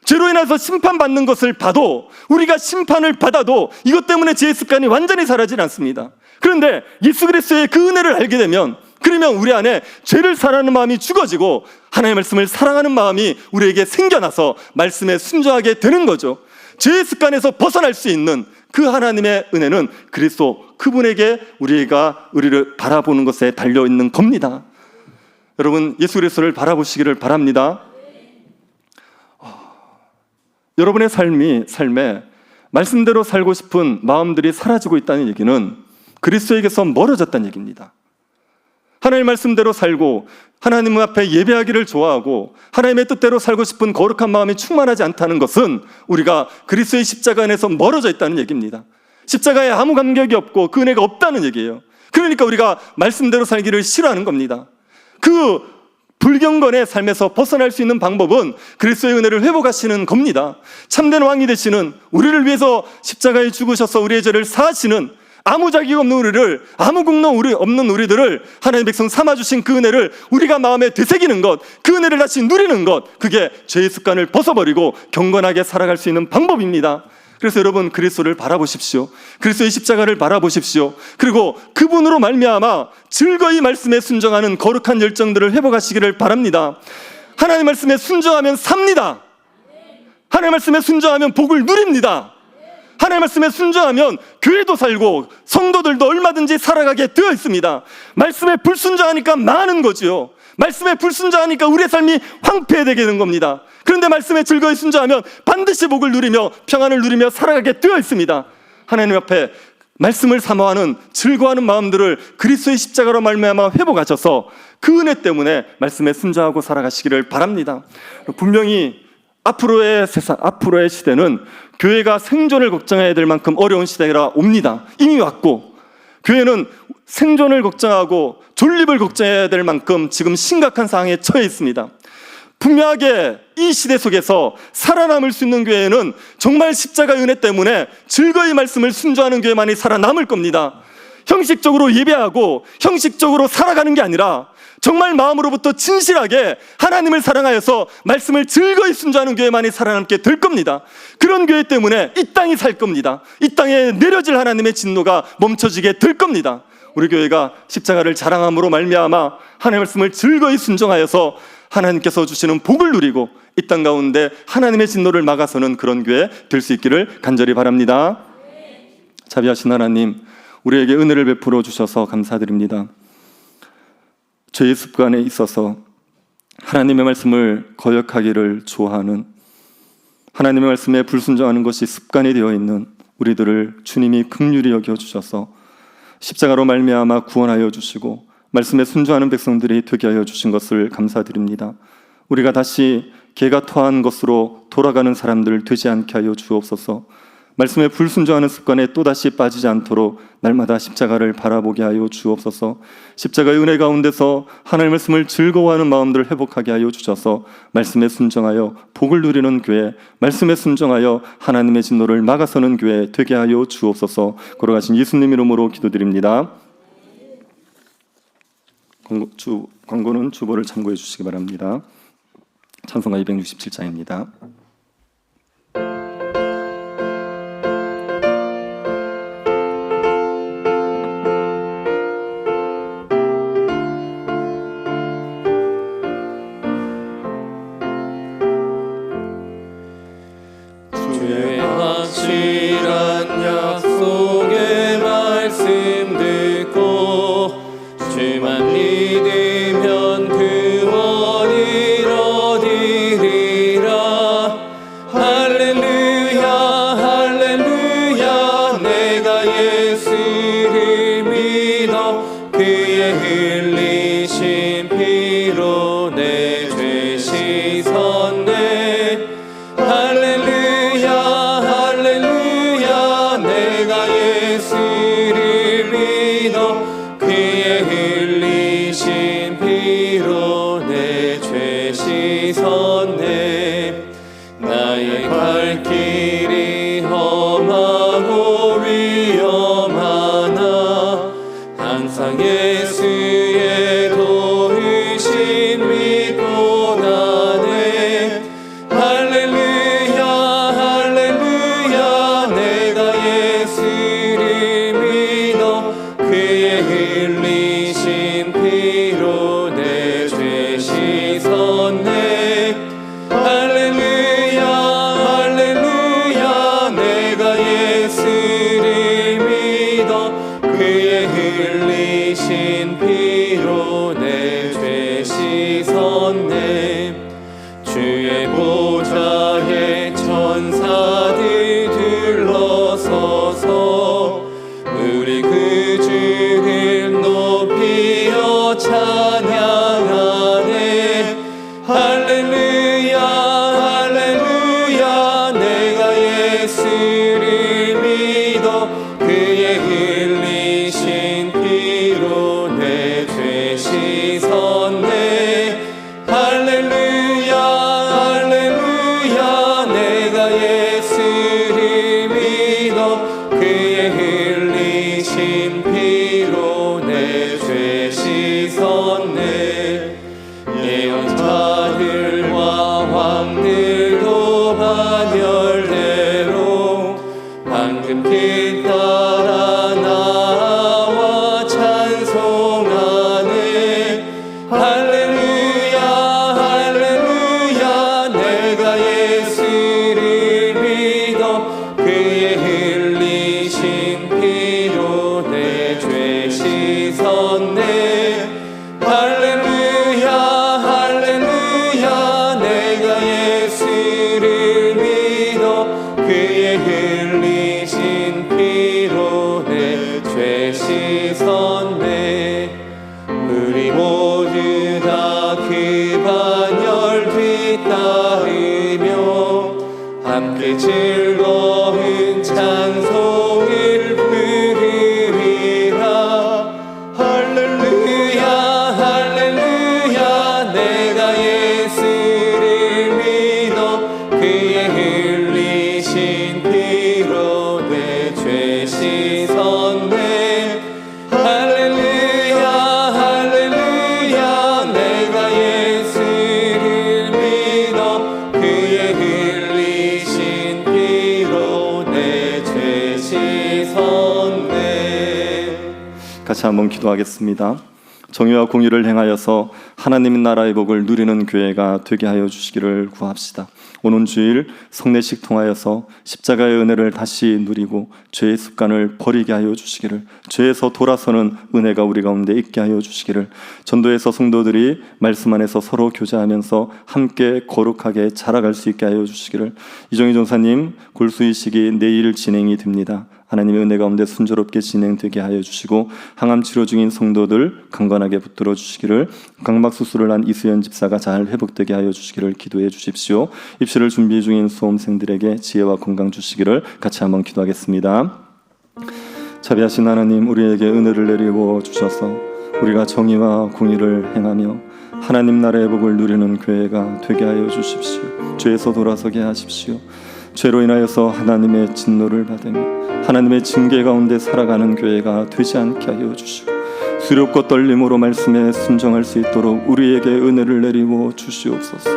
죄로 인해서 심판받는 것을 봐도, 우리가 심판을 받아도 이것 때문에 죄의 습관이 완전히 사라지지 않습니다. 그런데 예수 그리스도의 그 은혜를 알게 되면, 그러면 우리 안에 죄를 사랑하는 마음이 죽어지고 하나님의 말씀을 사랑하는 마음이 우리에게 생겨나서 말씀에 순종하게 되는 거죠. 죄의 습관에서 벗어날 수 있는 그 하나님의 은혜는 그리스도 그분에게 우리를 바라보는 것에 달려있는 겁니다. 여러분 예수 그리스도를 바라보시기를 바랍니다. 여러분의 삶에 말씀대로 살고 싶은 마음들이 사라지고 있다는 얘기는 그리스도에게서 멀어졌다는 얘기입니다. 하나님의 말씀대로 살고 하나님 앞에 예배하기를 좋아하고 하나님의 뜻대로 살고 싶은 거룩한 마음이 충만하지 않다는 것은 우리가 그리스도의 십자가 안에서 멀어져 있다는 얘기입니다. 십자가에 아무 감격이 없고 그 은혜가 없다는 얘기예요. 그러니까 우리가 말씀대로 살기를 싫어하는 겁니다. 그 불경건의 삶에서 벗어날 수 있는 방법은 그리스도의 은혜를 회복하시는 겁니다. 참된 왕이 되시는, 우리를 위해서 십자가에 죽으셔서 우리의 죄를 사하시는, 아무 자격 없는 우리를, 아무 공로 없는 우리들을 하나님의 백성 삼아주신 그 은혜를 우리가 마음에 되새기는 것, 그 은혜를 다시 누리는 것, 그게 죄의 습관을 벗어버리고 경건하게 살아갈 수 있는 방법입니다. 그래서 여러분 그리스도를 바라보십시오. 그리스도의 십자가를 바라보십시오. 그리고 그분으로 말미암아 즐거이 말씀에 순종하는 거룩한 열정들을 회복하시기를 바랍니다. 하나님 말씀에 순종하면 삽니다. 하나님 말씀에 순종하면 복을 누립니다. 하나님 말씀에 순종하면 교회도 살고 성도들도 얼마든지 살아가게 되어 있습니다. 말씀에 불순종하니까 많은 거지요. 말씀에 불순종하니까 우리의 삶이 황폐되게 되는 겁니다. 그런데 말씀에 즐거이 순종하면 반드시 복을 누리며 평안을 누리며 살아가게 되어 있습니다. 하나님 앞에 말씀을 사모하는 즐거워하는 마음들을 그리스도의 십자가로 말미암아 회복하셔서 그 은혜 때문에 말씀에 순종하고 살아가시기를 바랍니다. 분명히 앞으로의 세상, 앞으로의 시대는 교회가 생존을 걱정해야 될 만큼 어려운 시대가 옵니다. 이미 왔고, 교회는 생존을 걱정하고 존립을 걱정해야 될 만큼 지금 심각한 상황에 처해 있습니다. 분명하게 이 시대 속에서 살아남을 수 있는 교회는 정말 십자가의 은혜 때문에 즐거이 말씀을 순종하는 교회만이 살아남을 겁니다. 형식적으로 예배하고 형식적으로 살아가는 게 아니라 정말 마음으로부터 진실하게 하나님을 사랑하여서 말씀을 즐거이 순종하는 교회만이 살아남게 될 겁니다. 그런 교회 때문에 이 땅이 살 겁니다. 이 땅에 내려질 하나님의 진노가 멈춰지게 될 겁니다. 우리 교회가 십자가를 자랑함으로 말미암아 하나님의 말씀을 즐거이 순종하여서 하나님께서 주시는 복을 누리고 이 땅 가운데 하나님의 진노를 막아서는 그런 교회 될 수 있기를 간절히 바랍니다. 자비하신 하나님, 우리에게 은혜를 베풀어 주셔서 감사드립니다. 죄의 습관에 있어서 하나님의 말씀을 거역하기를 좋아하는, 하나님의 말씀에 불순종하는 것이 습관이 되어 있는 우리들을 주님이 긍휼히 여겨 주셔서 십자가로 말미암아 구원하여 주시고 말씀에 순종하는 백성들이 되게 하여 주신 것을 감사드립니다. 우리가 다시 개가 토한 것으로 돌아가는 사람들 되지 않게 하여 주옵소서. 말씀에 불순종하는 습관에 또다시 빠지지 않도록 날마다 십자가를 바라보게 하여 주옵소서. 십자가의 은혜 가운데서 하나님의 말씀을 즐거워하는 마음들을 회복하게 하여 주셔서 말씀에 순종하여 복을 누리는 교회, 말씀에 순종하여 하나님의 진노를 막아서는 교회 되게 하여 주옵소서. 걸어가신 예수님 이름으로 기도드립니다. 광고는 주보를 참고해 주시기 바랍니다. 찬송가 267장입니다. 주의 확실한 약속의 말씀 듣고 주만 믿으면 구원 이루리라. 할렐루야 할렐루야. 내가 예수를 믿어 그의 흘리신 피로 내 죄 씻었네. 할렐루야 할렐루야. 내가 예수를 믿어 그의 흘리신 피로 내 죄 씻었네. 나의 갈 길이 험하고 위험하나 항상 예수의 도우심 믿고 가네. 할렐루야 할렐루야. 내가 예수를 믿어 그의 흘리신 피로 내 죄 씻었네. 할렐루야 할렐루야. 내가 예수를 믿어 그의 흘리신 피로 내 죄 씻었네. 주의 보좌에 천사들 둘러서서 우리 그 주를 높이어 찬양하네. 할렐루야 할렐루야. 내가 예수를 믿어 그의 흘리신 피로 내 죄 씻었네. 할렐루야 할렐루야. 내가 예수를 믿어 그의 흘리신 피로 내 죄 씻었네. 예언자들과 왕들도 반열대로 우리 모두 다 그 반열 뒤따르며 함께 즐거운 찬송을 부르리라. 할렐루야 할렐루야. 내가 예수를 믿어 그의 흘리신 피로 내 죄 씻었네. 할렐루야 할렐루야. 내가 예수를 믿어 그의 흘리신 피로 내 죄 씻었네. 같이 한번 기도하겠습니다. 정의와 공의를 행하여서 하나님 나라의 복을 누리는 교회가 되게 하여 주시기를 구합시다. 오는 주일 성례식 통하여서 십자가의 은혜를 다시 누리고 죄의 습관을 버리게 하여 주시기를, 죄에서 돌아서는 은혜가 우리 가운데 있게 하여 주시기를, 전도에서 성도들이 말씀 안에서 서로 교제하면서 함께 거룩하게 자라갈 수 있게 하여 주시기를. 이정희 전사님 골수이식이 내일 진행이 됩니다. 하나님의 은혜 가운데 순조롭게 진행되게 하여 주시고, 항암 치료 중인 성도들 강건하게 붙들어 주시기를, 각막 수술을 한 이수연 집사가 잘 회복되게 하여 주시기를 기도해 주십시오. 입시를 준비 중인 수험생들에게 지혜와 건강 주시기를 같이 한번 기도하겠습니다. 자비하신 하나님, 우리에게 은혜를 내리워 주셔서 우리가 정의와 공의를 행하며 하나님 나라의 복을 누리는 교회가 되게 하여 주십시오. 죄에서 돌아서게 하십시오. 죄로 인하여서 하나님의 진노를 받으며 하나님의 징계 가운데 살아가는 교회가 되지 않게 하여 주시고, 두렵고 떨림으로 말씀에 순종할 수 있도록 우리에게 은혜를 내리워 주시옵소서.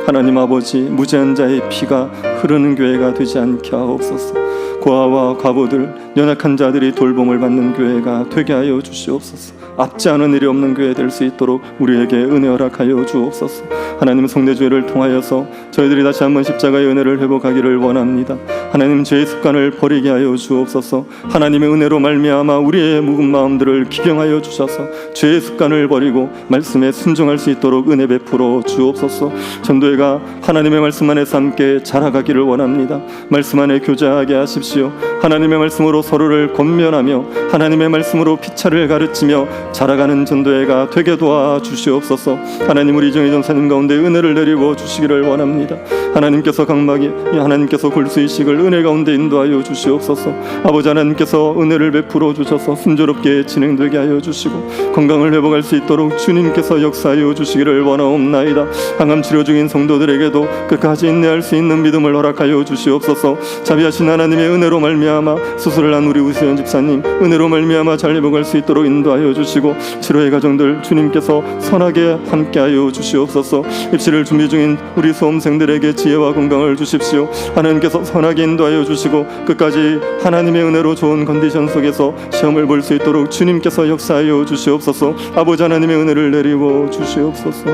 하나님 아버지, 무죄한 자의 피가 흐르는 교회가 되지 않게 하옵소서. 고아와 과부들, 연약한 자들이 돌봄을 받는 교회가 되게 하여 주시옵소서. 앞지 않은 일이 없는 교회 될 수 있도록 우리에게 은혜 허락하여 주옵소서. 하나님, 성례주의를 통하여서 저희들이 다시 한번 십자가의 은혜를 회복하기를 원합니다. 하나님, 죄의 습관을 버리게 하여 주옵소서. 하나님의 은혜로 말미암아 우리의 묵은 마음들을 기경하여 주셔서 죄의 습관을 버리고 말씀에 순종할 수 있도록 은혜 베풀어 주옵소서. 전도회가 하나님의 말씀 안에서 함께 자라가기를 원합니다. 말씀 안에 교제하게 하십시오. 하나님의 말씀으로 서로를 권면하며 하나님의 말씀으로 피차를 가르치며 자라가는 전도회가 되게 도와 주시옵소서. 하나님, 우리 이정희 전사님 가운데 은혜를 내리고 주시기를 원합니다. 하나님께서 각막이, 하나님께서 골수이식을 은혜 가운데 인도하여 주시옵소서. 아버지 하나님께서 은혜를 베풀어 주셔서 순조롭게 진행되게 하여 주시고 건강을 회복할 수 있도록 주님께서 역사하여 주시기를 원하옵나이다. 항암 치료 중인 성도들에게도 끝까지 인내할 수 있는 믿음을 허락하여 주시옵소서. 자비하신 하나님의 은혜로 말미암아 수술을 한 우리 우수연 집사님 은혜로 말미암아 잘 회복할 수 있도록 인도하여 주시고, 치료의 가정들 주님께서 선하게 함께하여 주시옵소서. 입시를 준비 중인 우리 수험생들에게 지혜와 건강을 주십시오. 하나님께서 선하게 인도하여 주시고 끝까지 하나님의 은혜로 좋은 컨디션 속에서 시험을 볼 수 있도록 주님께서 역사하여 주시옵소서. 아버지 하나님의 은혜를 내리워 주시옵소서.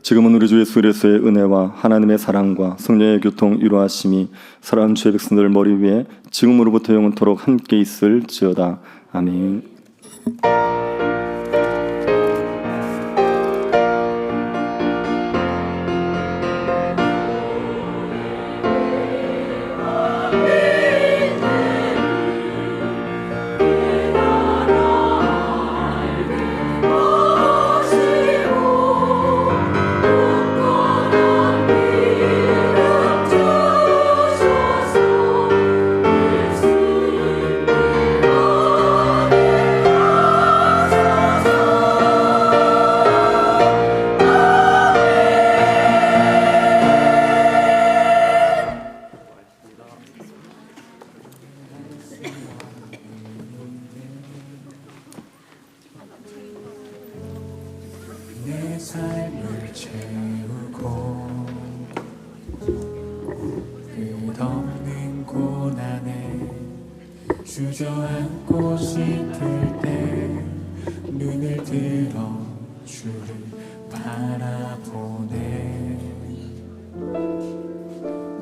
지금은 우리 주 예수 그리스도의 은혜와 하나님의 사랑과 성령의 교통 이루하심이 사랑하는 주의 백성들 머리 위에 지금으로부터 영원토록 함께 있을지어다. 아멘. 내 삶을 채우고 끝없는 고난에 주저앉고 싶을 때 눈을 들어 주를 바라보네.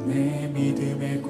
내 믿음의